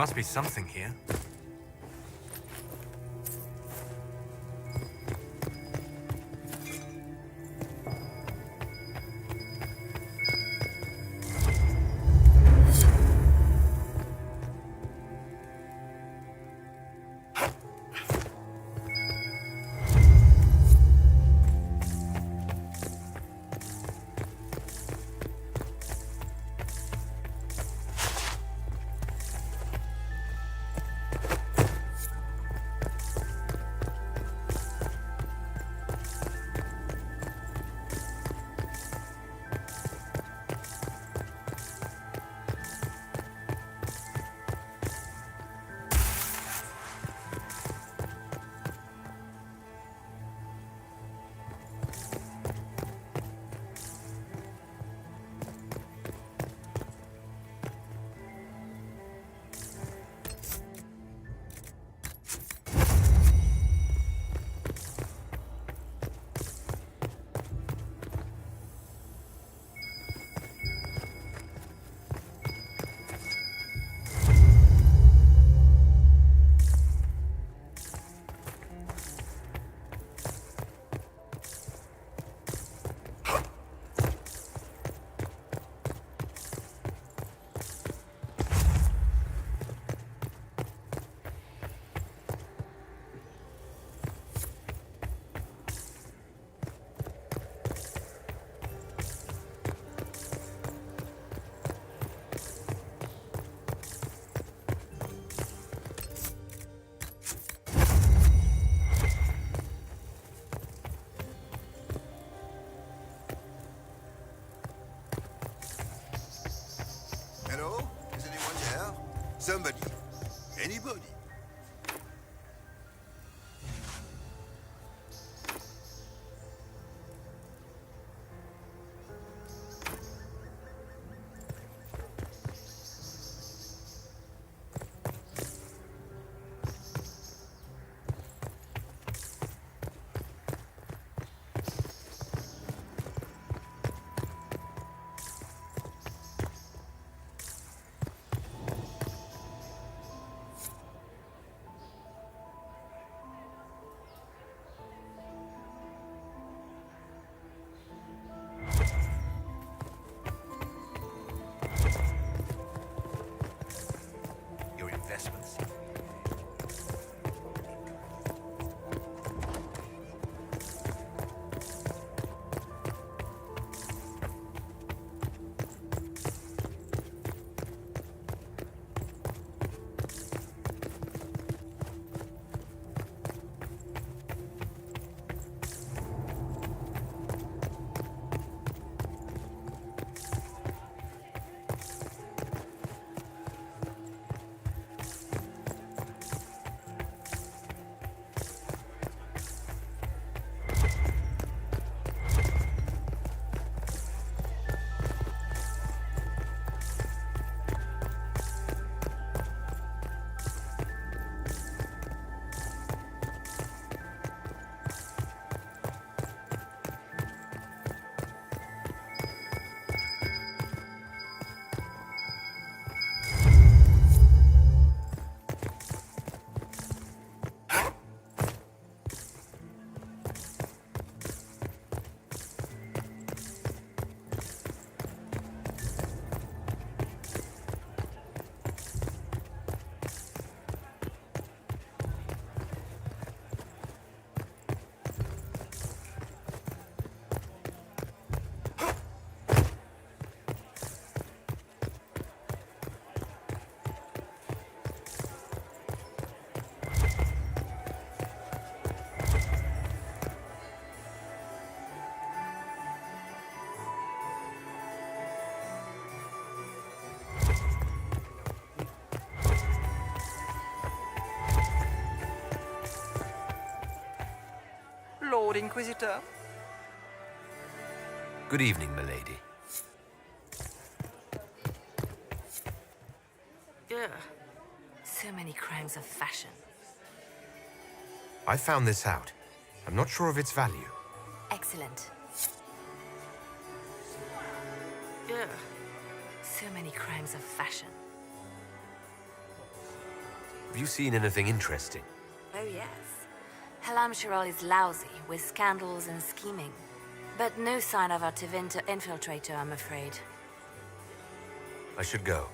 must be something here. Hello? Is anyone there? Somebody. Anybody. Investments. Lord Inquisitor. Good evening, milady. Ugh. So many crimes of fashion. I found this out. I'm not sure of its value. Excellent. Ugh. So many crimes of fashion. Have you seen anything interesting? Oh, yes. Halam Shirol is lousy, with scandals and scheming. But no sign of our Tevinter infiltrator, I'm afraid. I should go.